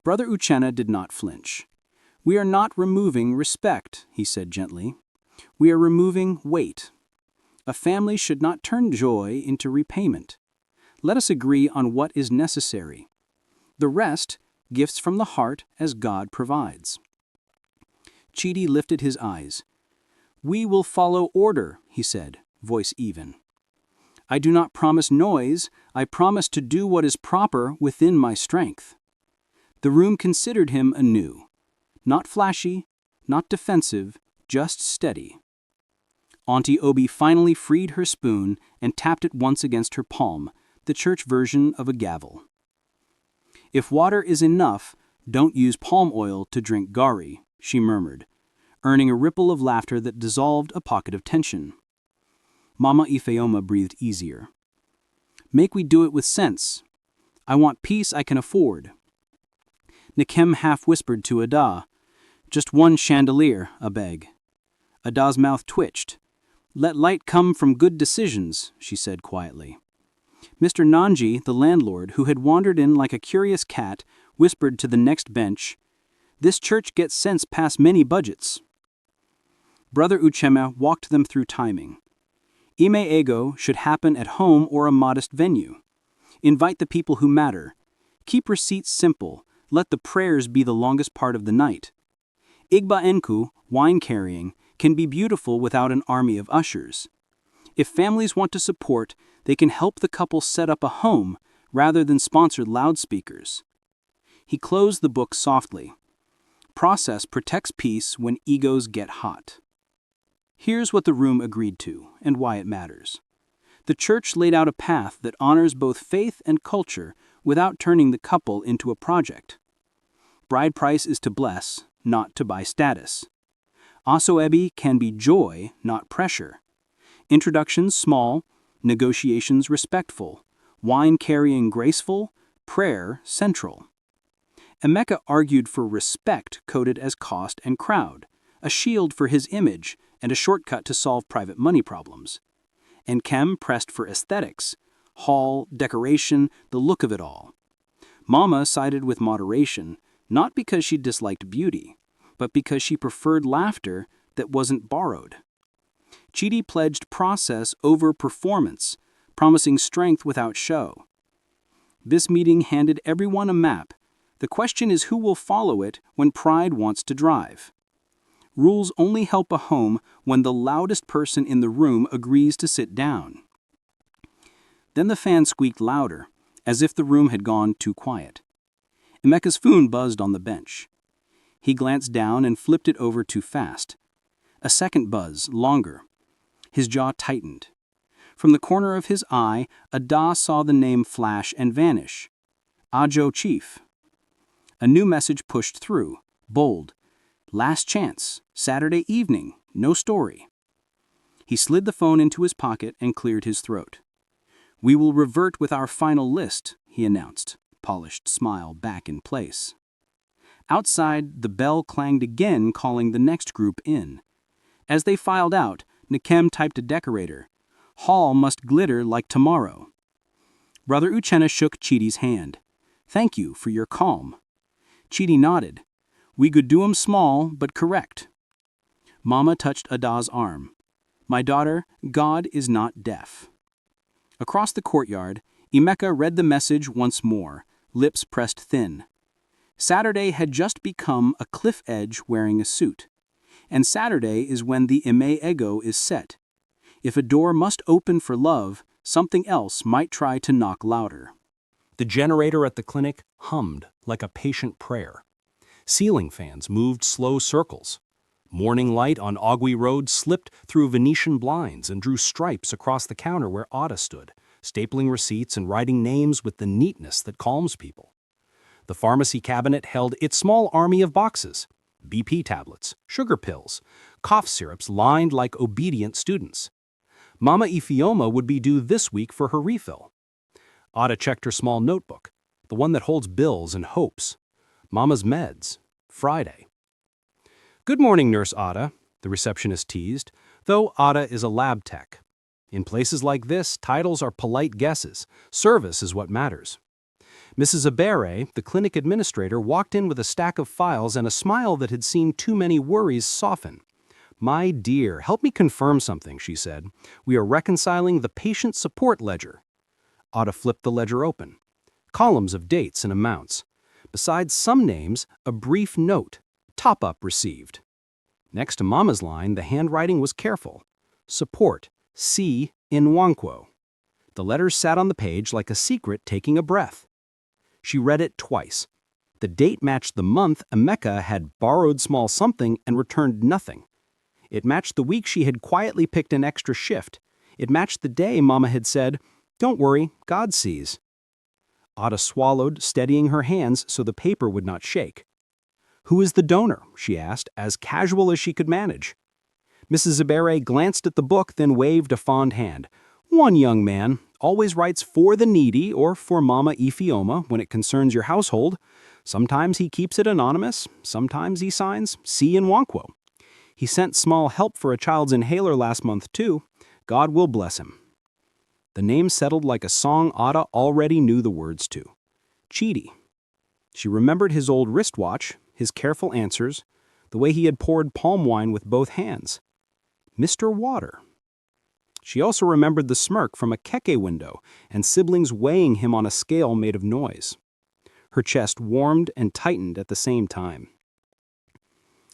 Brother Uchenna did not flinch. "We are not removing respect," he said gently. "We are removing weight. A family should not turn joy into repayment. Let us agree on what is necessary. The rest, gifts from the heart as God provides." Chidi lifted his eyes. "We will follow order," he said, voice even. "I do not promise noise, I promise to do what is proper within my strength." The room considered him anew. Not flashy, not defensive, just steady. Auntie Obi finally freed her spoon and tapped it once against her palm, the church version of a gavel. "If water is enough, don't use palm oil to drink gari," she murmured, earning a ripple of laughter that dissolved a pocket of tension. Mama Ifeoma breathed easier. "Make we do it with sense. I want peace I can afford." Nkem half whispered to Ada, "Just one chandelier, a beg." Ada's mouth twitched. "Let light come from good decisions," she said quietly. Mr. Nanji, the landlord, who had wandered in like a curious cat, whispered to the next bench, "This church gets sense past many budgets." Brother Uchenna walked them through timing. Ime Ego should happen at home or a modest venue. Invite the people who matter. Keep receipts simple. Let the prayers be the longest part of the night. Igba Enku, wine carrying, can be beautiful without an army of ushers. If families want to support, they can help the couple set up a home rather than sponsored loudspeakers. He closed the book softly. Process protects peace when egos get hot. Here's what the room agreed to, and why it matters. The church laid out a path that honors both faith and culture without turning the couple into a project. Bride price is to bless, not to buy status. Asoebi can be joy, not pressure. Introductions small, negotiations respectful, wine carrying graceful, prayer central. Emeka argued for respect coded as cost and crowd, a shield for his image, and a shortcut to solve private money problems. And Kem pressed for aesthetics, hall, decoration, the look of it all. Mama sided with moderation, not because she disliked beauty, but because she preferred laughter that wasn't borrowed. Chidi pledged process over performance, promising strength without show. This meeting handed everyone a map. The question is who will follow it when pride wants to drive. Rules only help a home when the loudest person in the room agrees to sit down. Then the fan squeaked louder, as if the room had gone too quiet. Emeka's phone buzzed on the bench. He glanced down and flipped it over too fast. A second buzz, longer. His jaw tightened. From the corner of his eye, Ada saw the name flash and vanish. Ajo Chief. A new message pushed through, bold. Last chance, Saturday evening, no story. He slid the phone into his pocket and cleared his throat. "We will revert with our final list," he announced, polished smile back in place. Outside, the bell clanged again, calling the next group in. As they filed out, Nkem typed a decorator. "Hall must glitter like tomorrow." Brother Uchenna shook Chidi's hand. "Thank you for your calm." Chidi nodded. "We could do 'em small, but correct." Mama touched Ada's arm. "My daughter, God is not deaf." Across the courtyard, Emeka read the message once more, lips pressed thin. Saturday had just become a cliff edge wearing a suit. And Saturday is when the Ime Ego is set. If a door must open for love, something else might try to knock louder. The generator at the clinic hummed like a patient prayer. Ceiling fans moved slow circles. Morning light on Ogwe Road slipped through Venetian blinds and drew stripes across the counter where Ada stood, stapling receipts and writing names with the neatness that calms people. The pharmacy cabinet held its small army of boxes, BP tablets, sugar pills, cough syrups lined like obedient students. Mama Ifioma would be due this week for her refill. Ada checked her small notebook, the one that holds bills and hopes. Mama's meds, Friday. "Good morning, Nurse Ada," the receptionist teased, though Ada is a lab tech. In places like this, titles are polite guesses. Service is what matters. Mrs. Abere, the clinic administrator, walked in with a stack of files and a smile that had seen too many worries soften. "My dear, help me confirm something," she said. "We are reconciling the patient support ledger." Ada flipped the ledger open. Columns of dates and amounts. Besides some names, a brief note. Top-up received. Next to Mama's line, the handwriting was careful. Support, C. Nwankwo. The letters sat on the page like a secret taking a breath. She read it twice. The date matched the month Emeka had borrowed small something and returned nothing. It matched the week she had quietly picked an extra shift. It matched the day Mama had said, "Don't worry, God sees." Ada swallowed, steadying her hands so the paper would not shake. "Who is the donor?" she asked, as casual as she could manage. Mrs. Abere glanced at the book, then waved a fond hand. "One young man, always writes for the needy or for Mama Ifioma when it concerns your household. Sometimes he keeps it anonymous, sometimes he signs C. Nwankwo. He sent small help for a child's inhaler last month too. God will bless him." The name settled like a song Ada already knew the words to. Chidi. She remembered his old wristwatch, his careful answers, the way he had poured palm wine with both hands. Mr. Water. She also remembered the smirk from a keke window and siblings weighing him on a scale made of noise. Her chest warmed and tightened at the same time.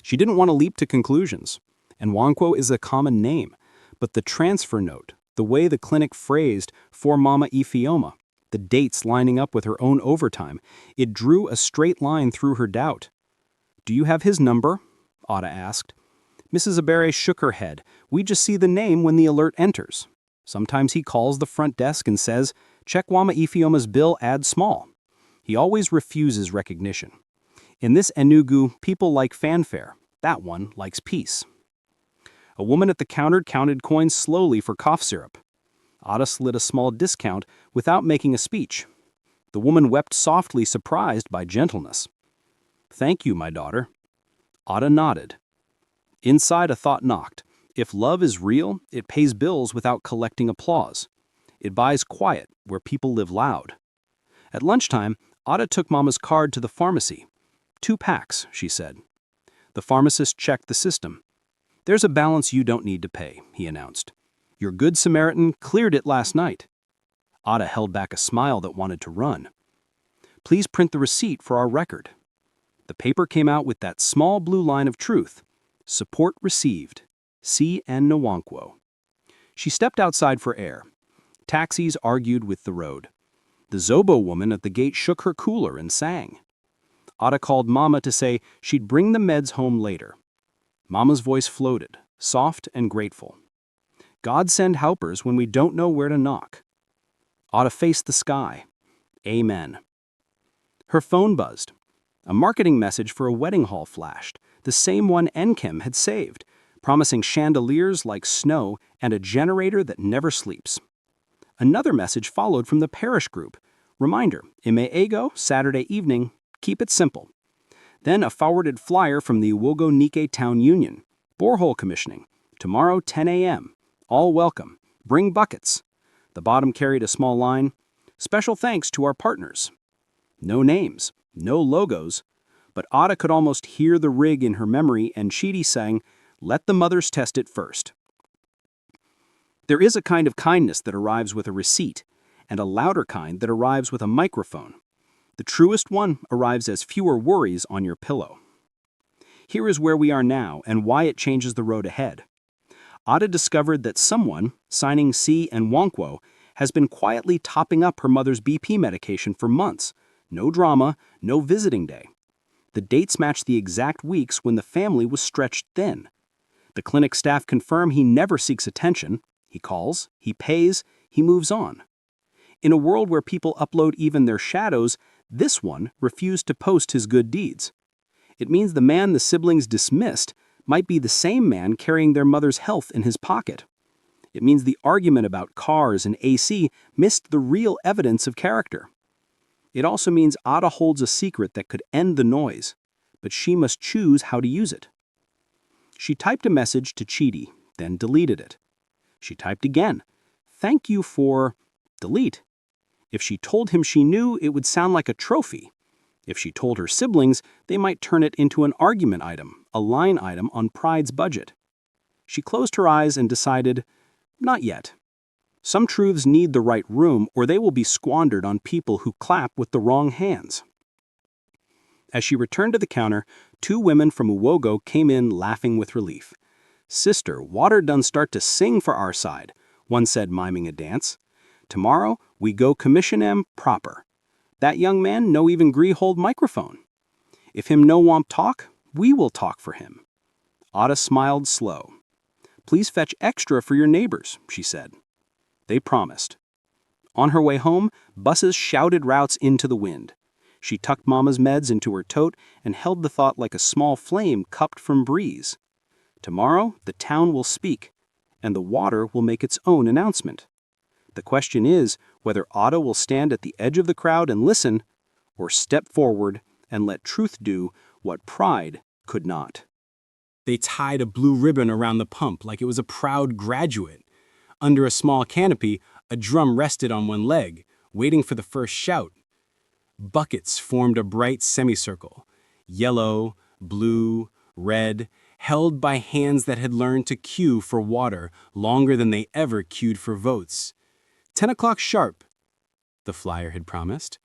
She didn't want to leap to conclusions. Nwankwo is a common name, but the transfer note, the way the clinic phrased "for Mama Ifioma," the dates lining up with her own overtime, it drew a straight line through her doubt. "Do you have his number?" Ada asked. Mrs. Abere shook her head. "We just see the name when the alert enters. Sometimes he calls the front desk and says, 'Check Mama Ifioma's bill, add small.' He always refuses recognition. In this Enugu, people like fanfare. That one likes peace." A woman at the counter counted coins slowly for cough syrup. Ada slid a small discount without making a speech. The woman wept softly, surprised by gentleness. "Thank you, my daughter." Ada nodded. Inside, a thought knocked. If love is real, it pays bills without collecting applause. It buys quiet where people live loud. At lunchtime, Ada took Mama's card to the pharmacy. 2 packs, she said. The pharmacist checked the system. "There's a balance you don't need to pay," he announced. "Your Good Samaritan cleared it last night." Ada held back a smile that wanted to run. "Please print the receipt for our record." The paper came out with that small blue line of truth. Support received. C. N. Nwankwo. She stepped outside for air. Taxis argued with the road. The Zobo woman at the gate shook her cooler and sang. Ada called Mama to say she'd bring the meds home later. Mama's voice floated, soft and grateful. God send helpers when we don't know where to knock. Ada faced the sky. Amen. Her phone buzzed. A marketing message for a wedding hall flashed, the same one Enkem had saved, promising chandeliers like snow and a generator that never sleeps. Another message followed from the parish group. Reminder, Ime-ego, Saturday evening, keep it simple. Then a forwarded flyer from the Wogo Nike Town Union. Borehole commissioning. Tomorrow 10 a.m. All welcome. Bring buckets. The bottom carried a small line. Special thanks to our partners. No names, no logos, but Ada could almost hear the rig in her memory, and Chidi sang, "Let the mothers test it first." There is a kind of kindness that arrives with a receipt, and a louder kind that arrives with a microphone. The truest one arrives as fewer worries on your pillow. Here is where we are now and why it changes the road ahead. Ada discovered that someone, signing C and Wonkwo, has been quietly topping up her mother's BP medication for months. No drama, no visiting day. The dates match the exact weeks when the family was stretched thin. The clinic staff confirm he never seeks attention. He calls, he pays, he moves on. In a world where people upload even their shadows, this one refused to post his good deeds. It means the man the siblings dismissed might be the same man carrying their mother's health in his pocket. It means the argument about cars and AC missed the real evidence of character. It also means Ada holds a secret that could end the noise, but she must choose how to use it. She typed a message to Chidi, then deleted it. She typed again, "Thank you for..." delete. If she told him she knew, it would sound like a trophy. If she told her siblings, they might turn it into an argument item, a line item on Pride's budget. She closed her eyes and decided, not yet. Some truths need the right room, or they will be squandered on people who clap with the wrong hands. As she returned to the counter, two women from Uwogo came in laughing with relief. "Sister, water done start to sing for our side," one said, miming a dance. "Tomorrow, we go commission em proper. That young man no even gree hold microphone. If him no want talk, we will talk for him." Ada smiled slow. "Please fetch extra for your neighbors," she said. They promised. On her way home, buses shouted routes into the wind. She tucked Mama's meds into her tote and held the thought like a small flame cupped from breeze. Tomorrow, the town will speak, and the water will make its own announcement. The question is whether Ada will stand at the edge of the crowd and listen, or step forward and let truth do what pride could not. They tied a blue ribbon around the pump like it was a proud graduate. Under a small canopy, a drum rested on one leg, waiting for the first shout. Buckets formed a bright semicircle, yellow, blue, red, held by hands that had learned to queue for water longer than they ever queued for votes. 10 o'clock sharp, the flyer had promised.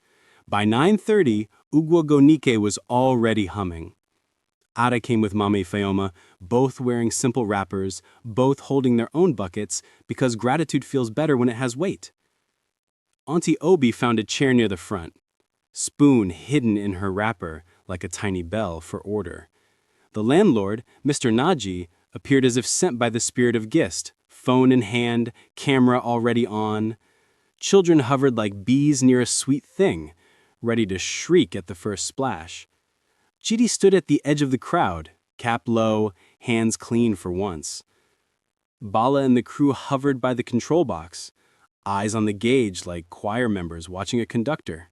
By 9:30, Ugwogo Nike was already humming. Ada came with Mame Feoma, both wearing simple wrappers, both holding their own buckets, because gratitude feels better when it has weight. Auntie Obi found a chair near the front, spoon hidden in her wrapper like a tiny bell for order. The landlord, Mr. Naji, appeared as if sent by the spirit of Gist, phone in hand, camera already on. Children hovered like bees near a sweet thing, ready to shriek at the first splash. Chidi stood at the edge of the crowd, cap low, hands clean for once. Bala and the crew hovered by the control box, eyes on the gauge like choir members watching a conductor.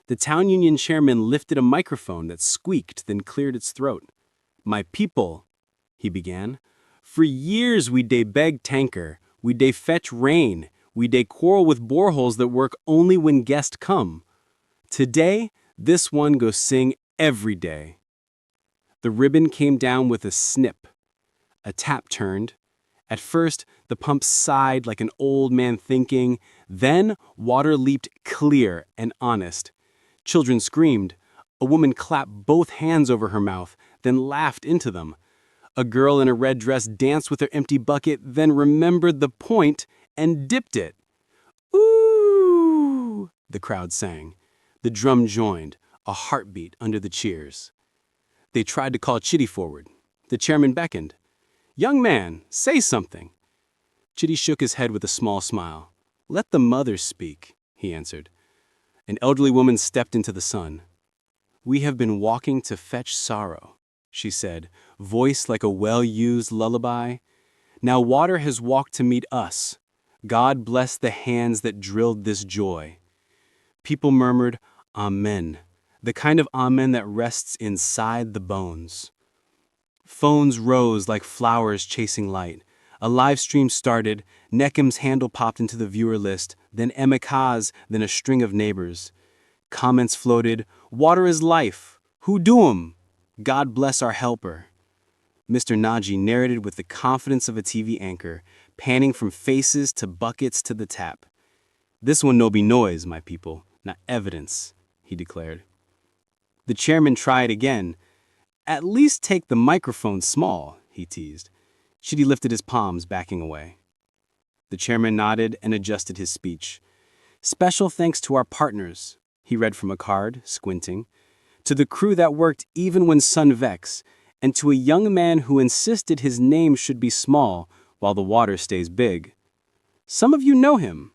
The town union chairman lifted a microphone that squeaked, then cleared its throat. "My people," he began, "for years we dey beg tanker, we dey fetch rain, we dey quarrel with boreholes that work only when guests come. Today, this one go sing every day." The ribbon came down with a snip. A tap turned. At first, the pump sighed like an old man thinking. Then, water leaped clear and honest. Children screamed. A woman clapped both hands over her mouth, then laughed into them. A girl in a red dress danced with her empty bucket, then remembered the point and dipped it. "Ooh!" the crowd sang. The drum joined. a heartbeat under the cheers. They tried to call Chitty forward. The chairman beckoned. "Young man, say something." Chitty shook his head with a small smile. "Let the mothers speak," he answered. An elderly woman stepped into the sun. "We have been walking to fetch sorrow," she said, voice like a well-used lullaby. "Now water has walked to meet us. God bless the hands that drilled this joy." People murmured, "Amen," the kind of amen that rests inside the bones. Phones rose like flowers chasing light. A live stream started. Nekim's handle popped into the viewer list, then Emeka's, then a string of neighbors. Comments floated, "Water is life. Who do 'em? God bless our helper." Mr. Naji narrated with the confidence of a TV anchor, panning from faces to buckets to the tap. "This one no be noise, my people, not evidence," he declared. The chairman tried again. "At least take the microphone small," he teased. Chitty lifted his palms, backing away. The chairman nodded and adjusted his speech. "Special thanks to our partners," he read from a card, squinting, "to the crew that worked even when sun vex, and to a young man who insisted his name should be small while the water stays big. Some of you know him.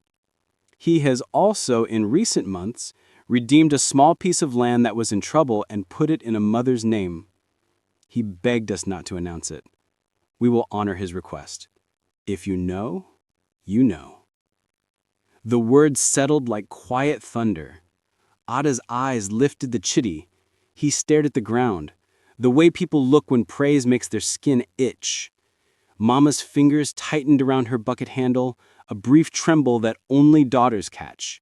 He has also, in recent months, redeemed a small piece of land that was in trouble and put it in a mother's name. He begged us not to announce it. We will honor his request. If you know, you know." The words settled like quiet thunder. Ada's eyes lifted to Chitty. He stared at the ground, the way people look when praise makes their skin itch. Mama's fingers tightened around her bucket handle, a brief tremble that only daughters catch.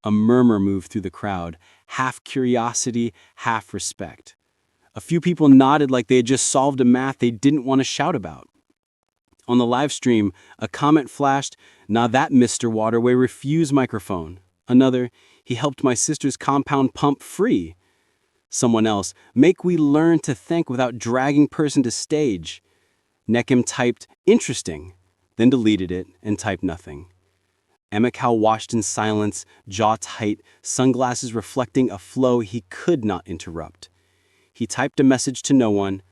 A murmur moved through the crowd, half curiosity, half respect. A few people nodded like they had just solved a math they didn't want to shout about. On the live stream, a comment flashed, "Nah, that Mr. Waterway refused microphone." Another, "He helped my sister's compound pump free." Someone else, "Make we learn to think without dragging person to stage." Nekim typed, "Interesting," then deleted it and typed nothing. Emeka watched in silence, jaw tight, sunglasses reflecting a flow he could not interrupt. He typed a message to no one.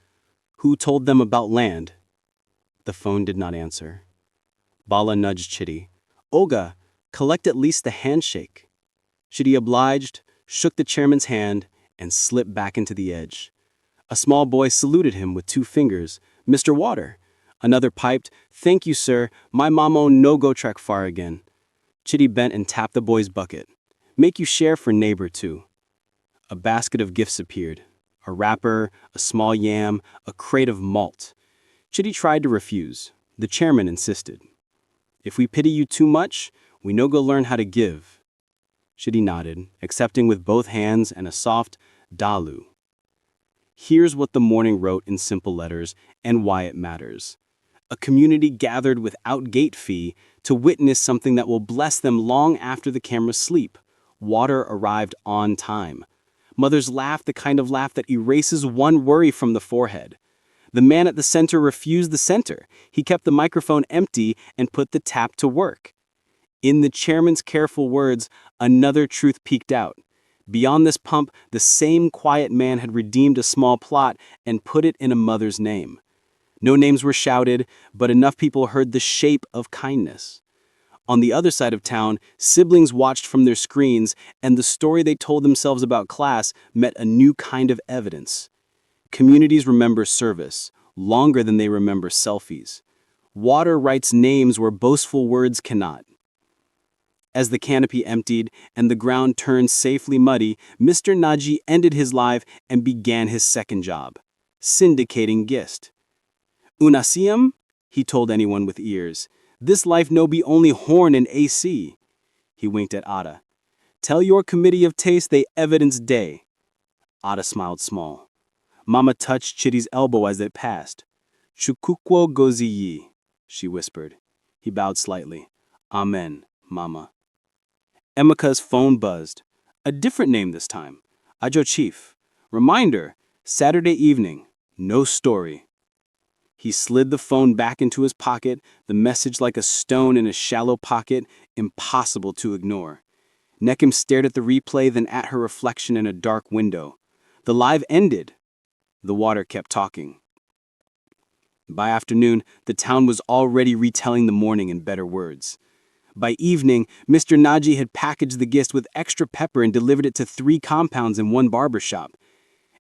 "Who told them about land?" The phone did not answer. Bala nudged Chitty. "Olga, collect at least the handshake." Chitty obliged, shook the chairman's hand, and slipped back into the edge. A small boy saluted him with 2 fingers. "Mr. Water." Another piped, "Thank you, sir. My mamo no go trek far again." Chitty bent and tapped the boy's bucket. "Make you share for neighbor, too." A basket of gifts appeared. A wrapper, a small yam, a crate of malt. Chitty tried to refuse. The chairman insisted. "If we pity you too much, we no go learn how to give." Chitty nodded, accepting with both hands and a soft dalu. Here's what the morning wrote in simple letters and why it matters. A community gathered without gate fee to witness something that will bless them long after the cameras sleep. Water arrived on time. Mothers laughed the kind of laugh that erases one worry from the forehead. The man at the center refused the center. He kept the microphone empty and put the tap to work. In the chairman's careful words, another truth peeked out. Beyond this pump, the same quiet man had redeemed a small plot and put it in a mother's name. No names were shouted, but enough people heard the shape of kindness. On the other side of town, siblings watched from their screens, and the story they told themselves about class met a new kind of evidence. Communities remember service, longer than they remember selfies. Water writes names where boastful words cannot. As the canopy emptied and the ground turned safely muddy, Mr. Naji ended his live and began his second job, syndicating gist. "Unasiam," he told anyone with ears, "this life no be only horn and AC." He winked at Ada. "Tell your committee of taste they evidence day." Ada smiled small. Mama touched Chitty's elbow as it passed. "Chukukwo goziyi," she whispered. He bowed slightly. "Amen, Mama." Emeka's phone buzzed. A different name this time. Ajo Chief. Reminder, Saturday evening, no story. He slid the phone back into his pocket, the message like a stone in a shallow pocket, impossible to ignore. Nekim stared at the replay, then at her reflection in a dark window. The live ended. The water kept talking. By afternoon, the town was already retelling the morning in better words. By evening, Mr. Naji had packaged the gift with extra pepper and delivered it to 3 compounds and 1 barber shop.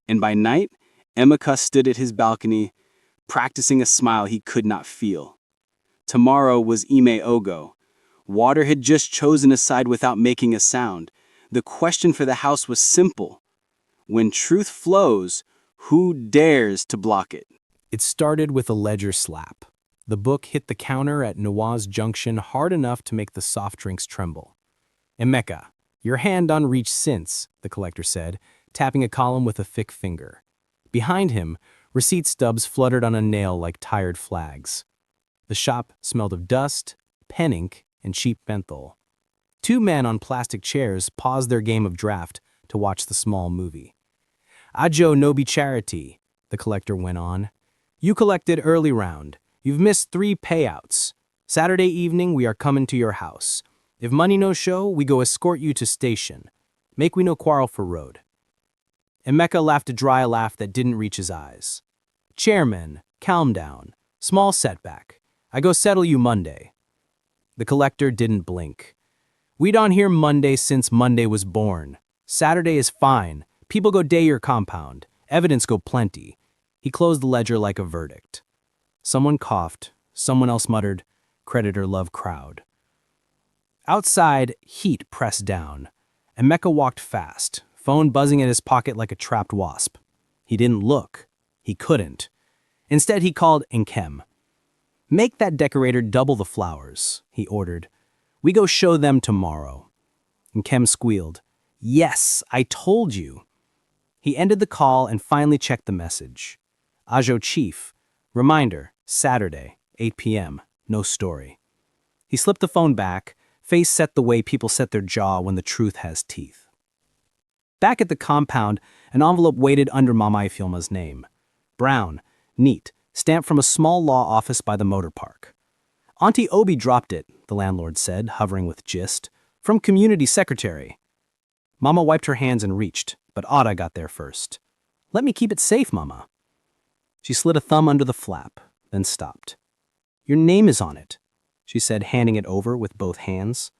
And by night, Emeka stood at his balcony, practicing a smile he could not feel. Tomorrow was Ime Ogo. Water had just chosen a side without making a sound. The question for the house was simple. When truth flows, who dares to block it? It started with a ledger slap. The book hit the counter at Nawaz Junction hard enough to make the soft drinks tremble. Emeka, your hand unreached since, the collector said, tapping a column with a thick finger. Behind him, receipt stubs fluttered on a nail like tired flags. The shop smelled of dust, pen ink, and cheap menthol. 2 men on plastic chairs paused their game of draft to watch the small movie. Ajo no be charity, the collector went on. You collected early round. You've missed 3 payouts. Saturday evening, we are coming to your house. If money no show, we go escort you to station. Make we no quarrel for road. Emeka laughed a dry laugh that didn't reach his eyes. Chairman, calm down. Small setback. I go settle you Monday. The collector didn't blink. We don't hear Monday since Monday was born. Saturday is fine. People go day your compound. Evidence go plenty. He closed the ledger like a verdict. Someone coughed. Someone else muttered, creditor love crowd. Outside, heat pressed down. Emeka walked fast, phone buzzing in his pocket like a trapped wasp. He didn't look. He couldn't. Instead, he called Nkem. Make that decorator double the flowers, he ordered. We go show them tomorrow. Nkem squealed. Yes, I told you. He ended the call and finally checked the message. Ajo Chief. Reminder, Saturday, 8 p.m. No story. He slipped the phone back, face set the way people set their jaw when the truth has teeth. Back at the compound, an envelope waited under Mama Ifeoma's name. Brown, neat, stamped from a small law office by the motor park. Auntie Obi dropped it, the landlord said, hovering with gist. From community secretary. Mama wiped her hands and reached, but Ada got there first. Let me keep it safe, Mama. She slid a thumb under the flap, then stopped. Your name is on it, she said, handing it over with both hands.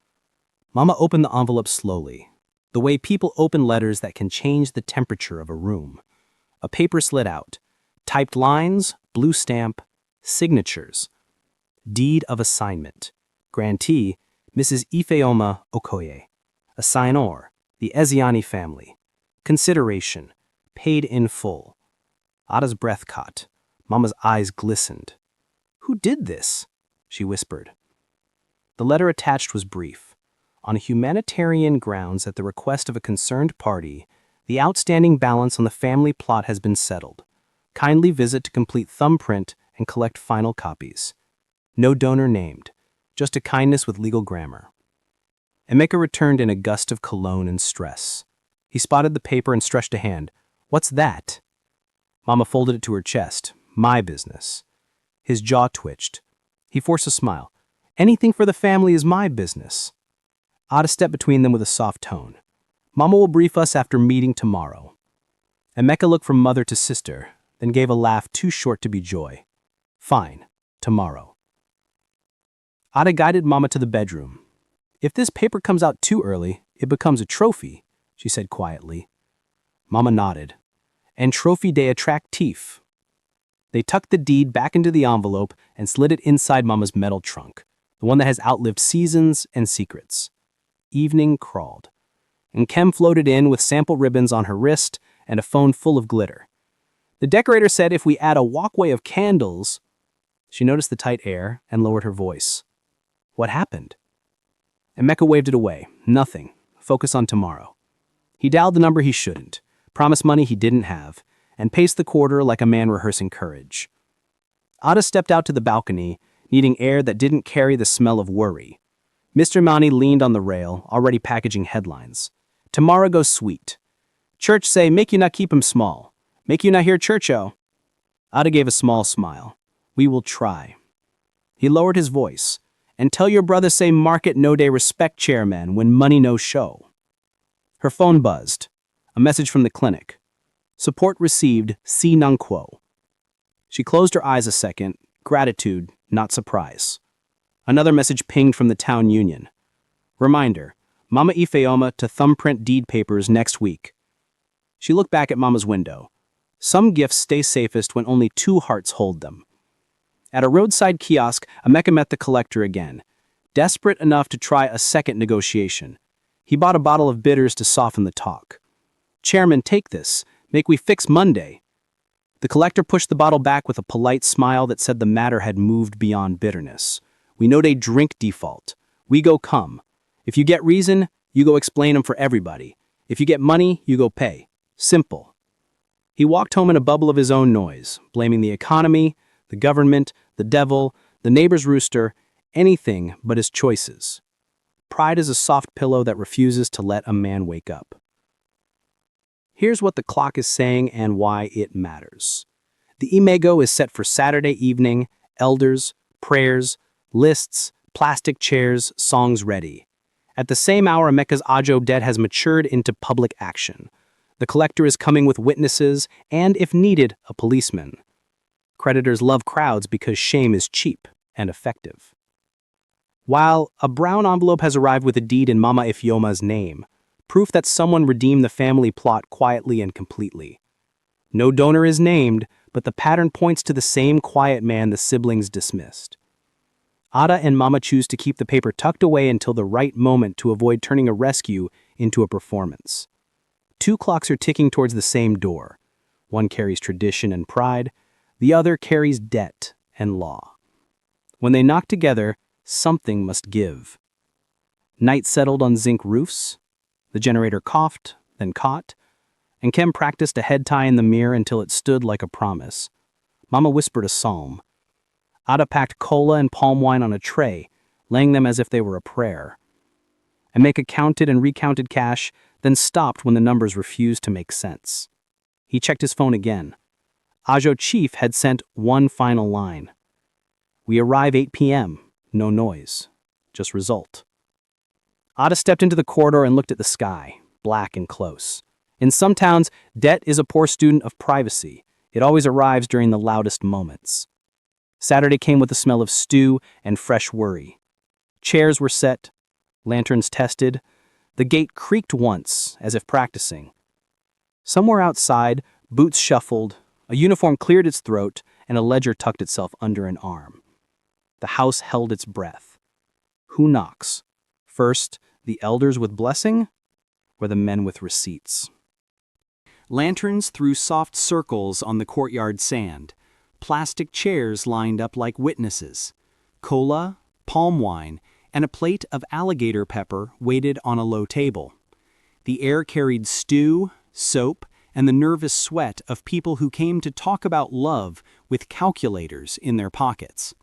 Mama opened the envelope slowly, the way people open letters that can change the temperature of a room. A paper slid out. Typed lines, blue stamp, signatures. Deed of assignment. Grantee, Mrs. Ifeoma Okoye. Assignor, the Eziani family. Consideration, paid in full. Ada's breath caught. Mama's eyes glistened. Who did this? She whispered. The letter attached was brief. On humanitarian grounds, at the request of a concerned party, the outstanding balance on the family plot has been settled. Kindly visit to complete thumbprint and collect final copies. No donor named, just a kindness with legal grammar. Emeka returned in a gust of cologne and stress. He spotted the paper and stretched a hand. What's that? Mama folded it to her chest. My business. His jaw twitched. He forced a smile. Anything for the family is my business. Ada stepped between them with a soft tone. Mama will brief us after meeting tomorrow. Emeka looked from mother to sister, then gave a laugh too short to be joy. Fine, tomorrow. Ada guided Mama to the bedroom. If this paper comes out too early, it becomes a trophy, she said quietly. Mama nodded. And trophy day attractif. They tucked the deed back into the envelope and slid it inside Mama's metal trunk, the one that has outlived seasons and secrets. Evening crawled. Nkem floated in with sample ribbons on her wrist and a phone full of glitter. The decorator said if we add a walkway of candles... She noticed the tight air and lowered her voice. What happened? Emeka waved it away. Nothing. Focus on tomorrow. He dialed the number he shouldn't, promised money he didn't have, and paced the corridor like a man rehearsing courage. Ada stepped out to the balcony, needing air that didn't carry the smell of worry. Mr. Mani leaned on the rail, already packaging headlines. Tomorrow goes sweet. Church say, make you not keep him small. Make you not hear churcho. Ada gave a small smile. We will try. He lowered his voice. And tell your brother say market no day respect chairman when money no show. Her phone buzzed. A message from the clinic. Support received, si non quo. She closed her eyes a second, gratitude, not surprise. Another message pinged from the town union. Reminder, Mama Ifeoma to thumbprint deed papers next week. She looked back at Mama's window. Some gifts stay safest when only two hearts hold them. At a roadside kiosk, Emeka met the collector again, desperate enough to try a second negotiation. He bought a bottle of bitters to soften the talk. Chairman, take this. Make we fix Monday. The collector pushed the bottle back with a polite smile that said the matter had moved beyond bitterness. We know they drink default. We go come. If you get reason, you go explain 'em for everybody. If you get money, you go pay. Simple. He walked home in a bubble of his own noise, blaming the economy, the government, the devil, the neighbor's rooster, anything but his choices. Pride is a soft pillow that refuses to let a man wake up. Here's what the clock is saying and why it matters. The Imego is set for Saturday evening, elders, prayers, lists, plastic chairs, songs ready. At the same hour, Emeka's Ajo debt has matured into public action. The collector is coming with witnesses and, if needed, a policeman. Creditors love crowds because shame is cheap and effective. While a brown envelope has arrived with a deed in Mama Ifeoma's name, proof that someone redeemed the family plot quietly and completely. No donor is named, but the pattern points to the same quiet man the siblings dismissed. Ada and Mama choose to keep the paper tucked away until the right moment to avoid turning a rescue into a performance. Two clocks are ticking towards the same door. One carries tradition and pride, the other carries debt and law. When they knock together, something must give. Night settled on zinc roofs. The generator coughed, then caught, and Kem practiced a head tie in the mirror until it stood like a promise. Mama whispered a psalm. Ada packed cola and palm wine on a tray, laying them as if they were a prayer. Emeka counted and recounted cash, then stopped when the numbers refused to make sense. He checked his phone again. Ajo Chief had sent one final line. We arrive 8 p.m. No noise. Just result. Ada stepped into the corridor and looked at the sky, black and close. In some towns, debt is a poor student of privacy. It always arrives during the loudest moments. Saturday came with the smell of stew and fresh worry. Chairs were set, lanterns tested. The gate creaked once, as if practicing. Somewhere outside, boots shuffled, a uniform cleared its throat, and a ledger tucked itself under an arm. The house held its breath. Who knocks? First, the elders with blessing, or the men with receipts? Lanterns threw soft circles on the courtyard sand. Plastic chairs lined up like witnesses. Cola, palm wine, and a plate of alligator pepper waited on a low table. The air carried stew, soap, and the nervous sweat of people who came to talk about love with calculators in their pockets.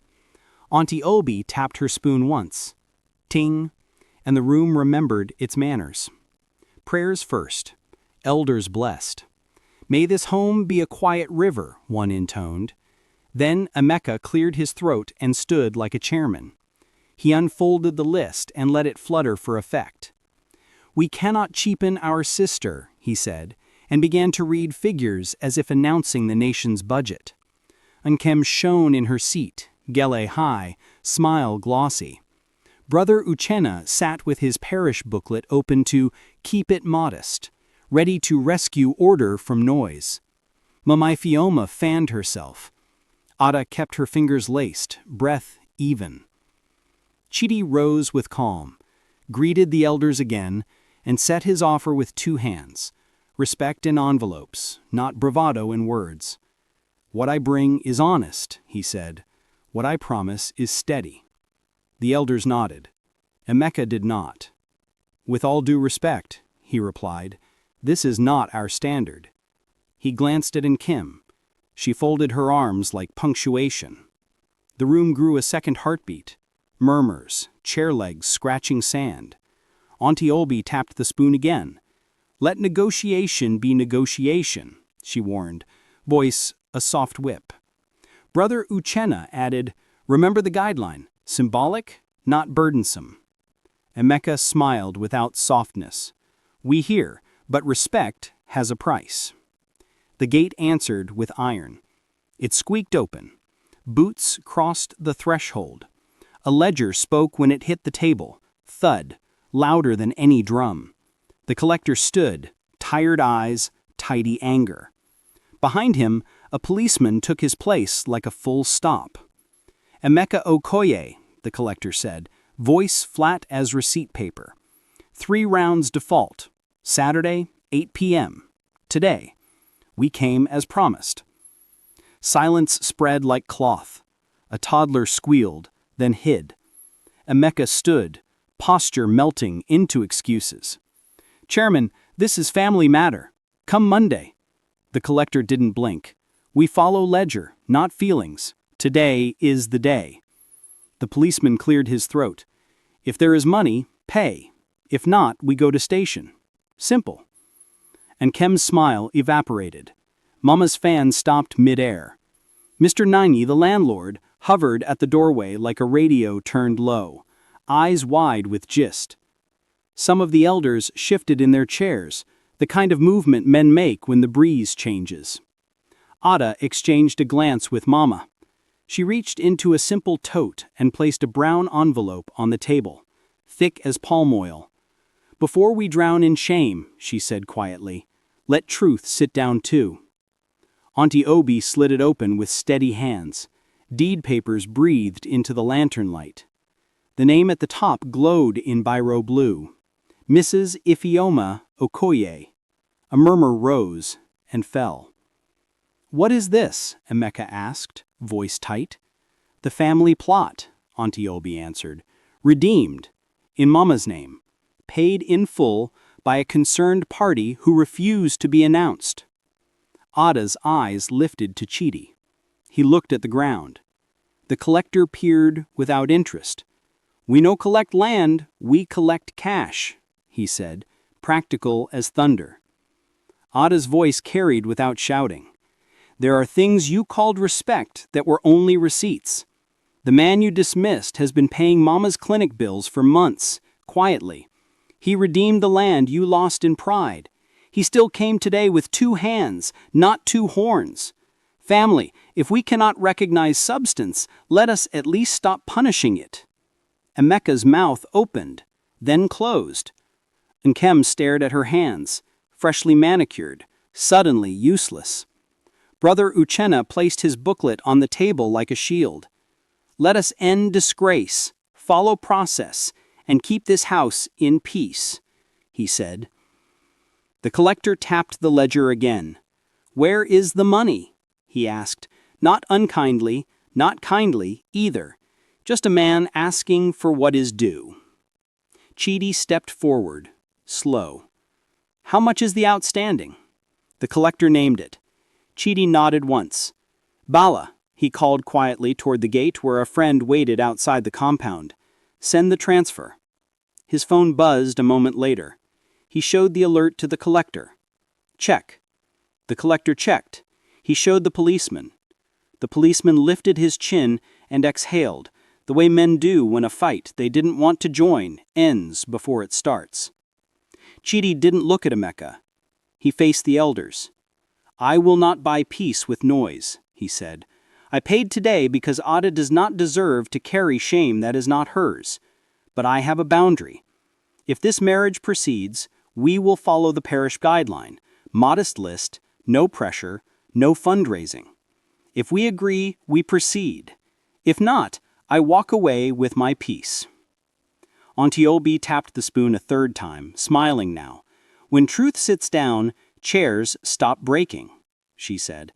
Auntie Obi tapped her spoon once. Ting, and the room remembered its manners. Prayers first. Elders blessed. May this home be a quiet river, one intoned. Then Emeka cleared his throat and stood like a chairman. He unfolded the list and let it flutter for effect. We cannot cheapen our sister, he said, and began to read figures as if announcing the nation's budget. Nkem shone in her seat, gele high, smile glossy. Brother Uchenna sat with his parish booklet open to keep it modest, ready to rescue order from noise. Mama Ifeoma fanned herself. Ada kept her fingers laced, breath even. Chidi rose with calm, greeted the elders again, and set his offer with two hands. Respect in envelopes, not bravado in words. What I bring is honest, he said. What I promise is steady. The elders nodded. Emeka did not. With all due respect, he replied, this is not our standard. He glanced at Nkem. She folded her arms like punctuation. The room grew a second heartbeat. Murmurs, chair legs scratching sand. Auntie Obi tapped the spoon again. Let negotiation be negotiation, she warned, voice a soft whip. Brother Uchenna added, remember the guideline, symbolic, not burdensome. Emeka smiled without softness. We hear, but respect has a price. The gate answered with iron. It squeaked open. Boots crossed the threshold. A ledger spoke when it hit the table, thud, louder than any drum. The collector stood, tired eyes, tidy anger. Behind him, a policeman took his place like a full stop. Emeka Okoye, the collector said, voice flat as receipt paper. 3 rounds default. Saturday, 8 p.m. Today. We came as promised. Silence spread like cloth. A toddler squealed, then hid. Emeka stood, posture melting into excuses. Chairman, this is family matter. Come Monday. The collector didn't blink. We follow ledger, not feelings. Today is the day. The policeman cleared his throat. If there is money, pay. If not, we go to station. Simple. And Kem's smile evaporated. Mama's fan stopped mid-air. Mr. Nini, the landlord, hovered at the doorway like a radio turned low, eyes wide with gist. Some of the elders shifted in their chairs, the kind of movement men make when the breeze changes. Ada exchanged a glance with Mama. She reached into a simple tote and placed a brown envelope on the table, thick as palm oil. Before we drown in shame, she said quietly, let truth sit down too. Auntie Obi slid it open with steady hands. Deed papers breathed into the lantern light. The name at the top glowed in biro blue. Mrs. Ifeoma Okoye. A murmur rose and fell. What is this? Emeka asked, voice tight. The family plot, Auntie Obi answered. Redeemed. In Mama's name. Paid in full by a concerned party who refused to be announced. Ada's eyes lifted to Chidi. He looked at the ground. The collector peered without interest. We no collect land, we collect cash, he said, practical as thunder. Ada's voice carried without shouting. There are things you called respect that were only receipts. The man you dismissed has been paying Mama's clinic bills for months, quietly. He redeemed the land you lost in pride. He still came today with 2 hands, not 2 horns. Family, if we cannot recognize substance, let us at least stop punishing it. Emeka's mouth opened, then closed. Nkem stared at her hands, freshly manicured, suddenly useless. Brother Uchenna placed his booklet on the table like a shield. Let us end disgrace, follow process, and keep this house in peace, he said. The collector tapped the ledger again. Where is the money? He asked, not unkindly, not kindly either, just a man asking for what is due. Chidi stepped forward, slow. How much is the outstanding? The collector named it. Chidi nodded once. Bala, he called quietly toward the gate where a friend waited outside the compound. Send the transfer. His phone buzzed a moment later. He showed the alert to the collector. Check. The collector checked. He showed the policeman. The policeman lifted his chin and exhaled, the way men do when a fight they didn't want to join ends before it starts. Chidi didn't look at Emeka. He faced the elders. I will not buy peace with noise, he said. I paid today because Ada does not deserve to carry shame that is not hers. But I have a boundary. If this marriage proceeds, we will follow the parish guideline, modest list, no pressure, no fundraising. If we agree, we proceed. If not, I walk away with my peace. Auntie Obi tapped the spoon a 3rd time, smiling now. When truth sits down, chairs stop breaking, she said.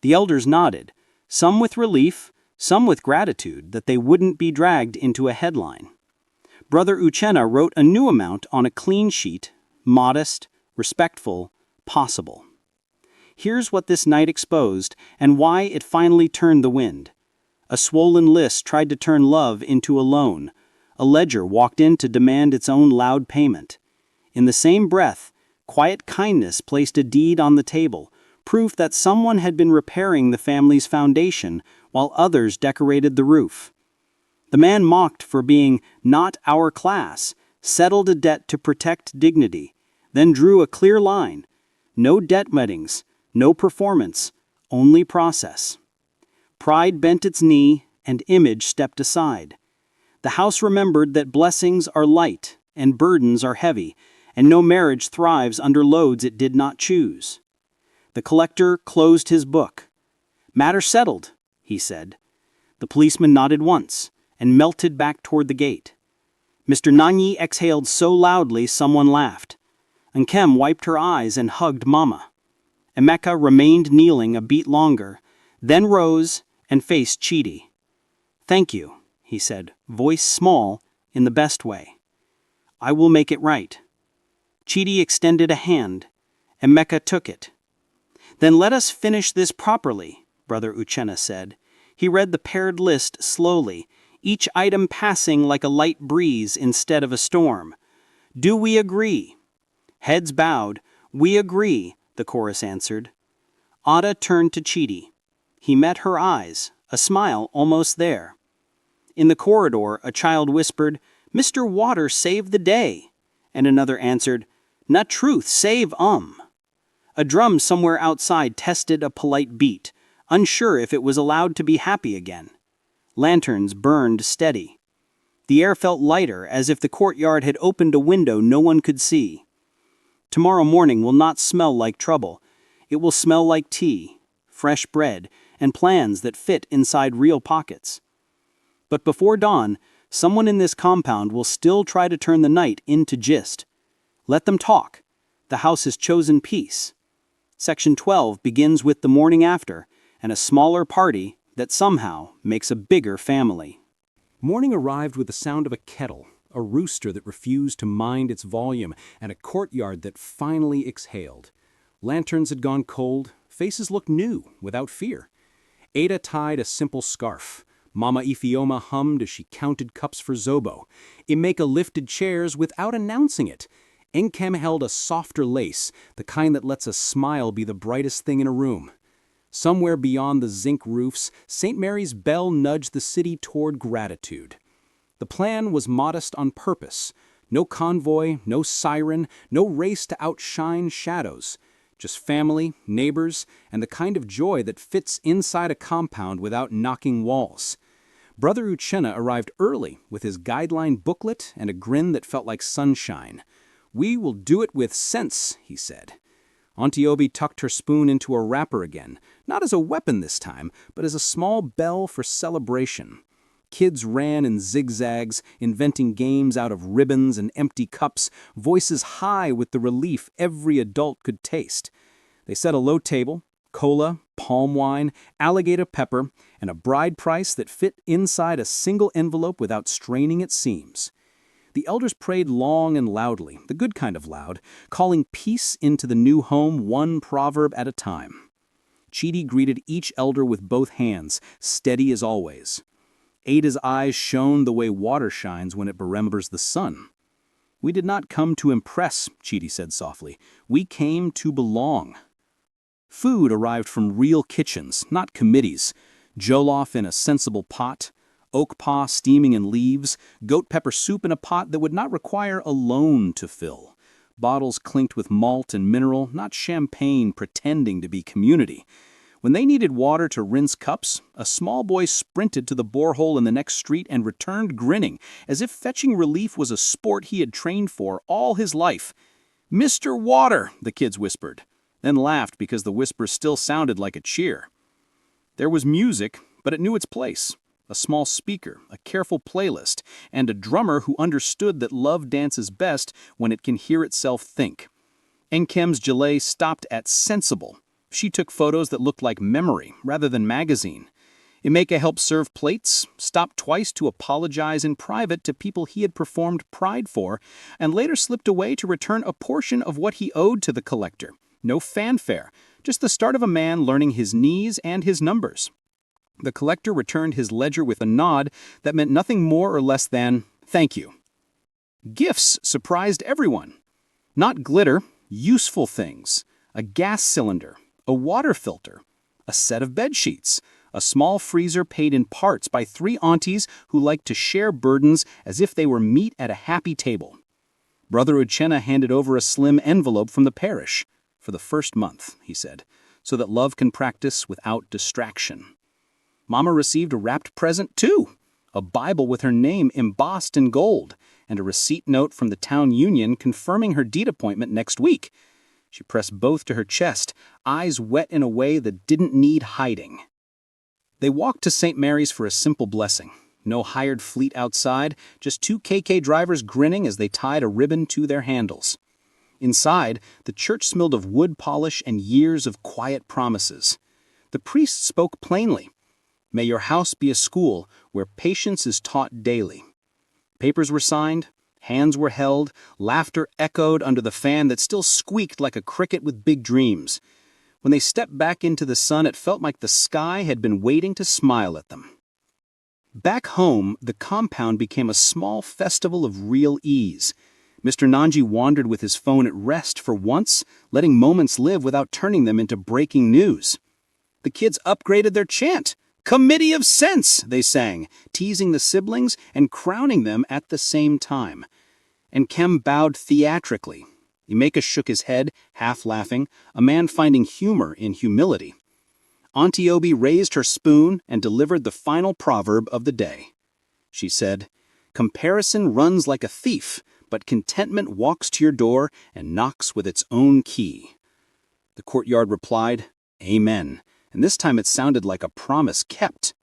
The elders nodded, some with relief, some with gratitude that they wouldn't be dragged into a headline. Brother Uchenna wrote a new amount on a clean sheet, modest, respectful, possible. Here's what this night exposed and why it finally turned the wind. A swollen list tried to turn love into a loan. A ledger walked in to demand its own loud payment. In the same breath, quiet kindness placed a deed on the table, proof that someone had been repairing the family's foundation while others decorated the roof. The man mocked for being not our class, settled a debt to protect dignity, then drew a clear line. No debt weddings, no performance, only process. Pride bent its knee, and image stepped aside. The house remembered that blessings are light and burdens are heavy, and no marriage thrives under loads it did not choose. The collector closed his book. "Matter settled," he said. The policeman nodded once and melted back toward the gate. Mr. Nanyi exhaled so loudly someone laughed. Nkem wiped her eyes and hugged Mama. Emeka remained kneeling a beat longer, then rose and faced Chidi. "Thank you," he said, voice small, in the best way. "I will make it right." Chidi extended a hand. Emeka took it. "Then let us finish this properly," Brother Uchenna said. He read the paired list slowly, each item passing like a light breeze instead of a storm. "Do we agree?" Heads bowed. "We agree," the chorus answered. Ada turned to Chidi. He met her eyes, a smile almost there. In the corridor, a child whispered, "Mr. Water saved the day," and another answered, "Not truth, save A drum somewhere outside tested a polite beat, unsure if it was allowed to be happy again. Lanterns burned steady. The air felt lighter, as if the courtyard had opened a window no one could see. Tomorrow morning will not smell like trouble. It will smell like tea, fresh bread, and plans that fit inside real pockets. But before dawn, someone in this compound will still try to turn the night into gist. Let them talk. The house has chosen peace. Section 12 begins with the morning after, and a smaller party that somehow makes a bigger family. Morning arrived with the sound of a kettle, a rooster that refused to mind its volume, and a courtyard that finally exhaled. Lanterns had gone cold, faces looked new, without fear. Ada tied a simple scarf. Mama Ifioma hummed as she counted cups for Zobo. Emeka lifted chairs without announcing it. Nkem held a softer lace, the kind that lets a smile be the brightest thing in a room. Somewhere beyond the zinc roofs, St. Mary's bell nudged the city toward gratitude. The plan was modest on purpose. No convoy, no siren, no race to outshine shadows. Just family, neighbors, and the kind of joy that fits inside a compound without knocking walls. Brother Uchenna arrived early with his guideline booklet and a grin that felt like sunshine. "We will do it with sense," he said. Auntie Obi tucked her spoon into a wrapper again, not as a weapon this time, but as a small bell for celebration. Kids ran in zigzags, inventing games out of ribbons and empty cups, voices high with the relief every adult could taste. They set a low table, cola, palm wine, alligator pepper, and a bride price that fit inside a single envelope without straining its seams. The elders prayed long and loudly, the good kind of loud, calling peace into the new home one proverb at a time. Chidi greeted each elder with both hands, steady as always. Ada's eyes shone the way water shines when it remembers the sun. "We did not come to impress," Chidi said softly. "We came to belong." Food arrived from real kitchens, not committees. Jollof in a sensible pot, oak paw steaming in leaves, goat pepper soup in a pot that would not require a loan to fill. Bottles clinked with malt and mineral, not champagne pretending to be community. When they needed water to rinse cups, a small boy sprinted to the borehole in the next street and returned grinning, as if fetching relief was a sport he had trained for all his life. "Mr. Water," the kids whispered, then laughed because the whisper still sounded like a cheer. There was music, but it knew its place. A small speaker, a careful playlist, and a drummer who understood that love dances best when it can hear itself think. Nkem's gelée stopped at sensible. She took photos that looked like memory rather than magazine. Emeka helped serve plates, stopped twice to apologize in private to people he had performed pride for, and later slipped away to return a portion of what he owed to the collector. No fanfare, just the start of a man learning his knees and his numbers. The collector returned his ledger with a nod that meant nothing more or less than, "Thank you." Gifts surprised everyone. Not glitter, useful things. A gas cylinder, a water filter, a set of bed sheets, a small freezer paid in parts by 3 aunties who liked to share burdens as if they were meat at a happy table. Brother Uchenna handed over a slim envelope from the parish. For the first month, he said, so that love can practice without distraction. Mama received a wrapped present too, a Bible with her name embossed in gold, and a receipt note from the town union confirming her deed appointment next week. She pressed both to her chest, eyes wet in a way that didn't need hiding. They walked to St. Mary's for a simple blessing. No hired fleet outside, just 2 KK drivers grinning as they tied a ribbon to their handles. Inside, the church smelled of wood polish and years of quiet promises. The priest spoke plainly. May your house be a school where patience is taught daily. Papers were signed, hands were held, laughter echoed under the fan that still squeaked like a cricket with big dreams. When they stepped back into the sun, it felt like the sky had been waiting to smile at them. Back home, the compound became a small festival of real ease. Mr. Nanji wandered with his phone at rest for once, letting moments live without turning them into breaking news. The kids upgraded their chant. "Committee of Sense," they sang, teasing the siblings and crowning them at the same time. And Kem bowed theatrically. Emeka shook his head, half laughing, a man finding humor in humility. Auntie Obi raised her spoon and delivered the final proverb of the day. She said, "Comparison runs like a thief, but contentment walks to your door and knocks with its own key." The courtyard replied, "Amen," and this time it sounded like a promise kept.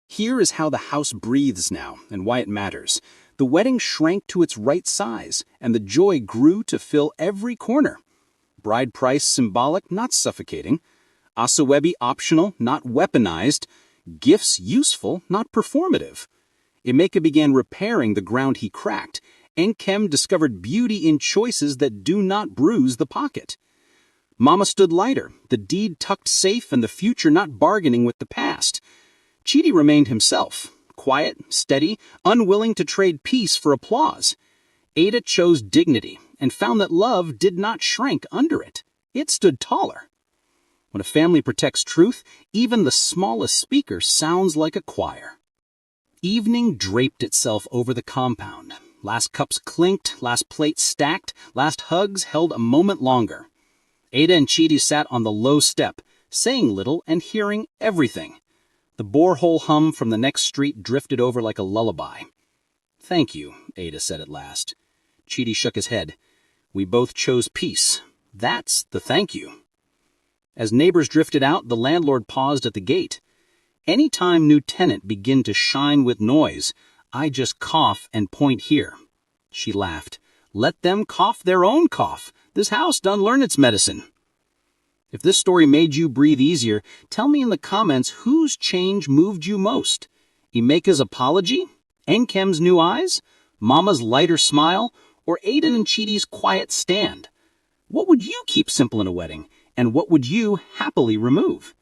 Here is how the house breathes now, and why it matters. The wedding shrank to its right size, and the joy grew to fill every corner. Bride price symbolic, not suffocating. Asoebi optional, not weaponized. Gifts useful, not performative. Emeka began repairing the ground he cracked. Nkem discovered beauty in choices that do not bruise the pocket. Mama stood lighter, the deed tucked safe and the future not bargaining with the past. Chidi remained himself, quiet, steady, unwilling to trade peace for applause. Ada chose dignity and found that love did not shrink under it. It stood taller. When a family protects truth, even the smallest speaker sounds like a choir. Evening draped itself over the compound. Last cups clinked, last plates stacked, last hugs held a moment longer. Ada and Chidi sat on the low step, saying little and hearing everything. The borehole hum from the next street drifted over like a lullaby. "Thank you," Ada said at last. Chidi shook his head. "We both chose peace. That's the thank you." As neighbors drifted out, the landlord paused at the gate. "Any time new tenant begin to shine with noise, I just cough and point here." She laughed. "Let them cough their own cough. This house done learn its medicine." If this story made you breathe easier, tell me in the comments whose change moved you most. Emeka's apology? Nkem's new eyes? Mama's lighter smile? Or Aiden and Chidi's quiet stand? What would you keep simple in a wedding? And what would you happily remove?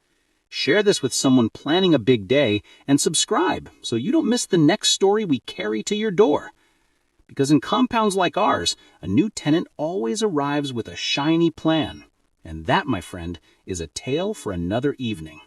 Share this with someone planning a big day and subscribe so you don't miss the next story we carry to your door. Because in compounds like ours, a new tenant always arrives with a shiny plan. And that, my friend, is a tale for another evening.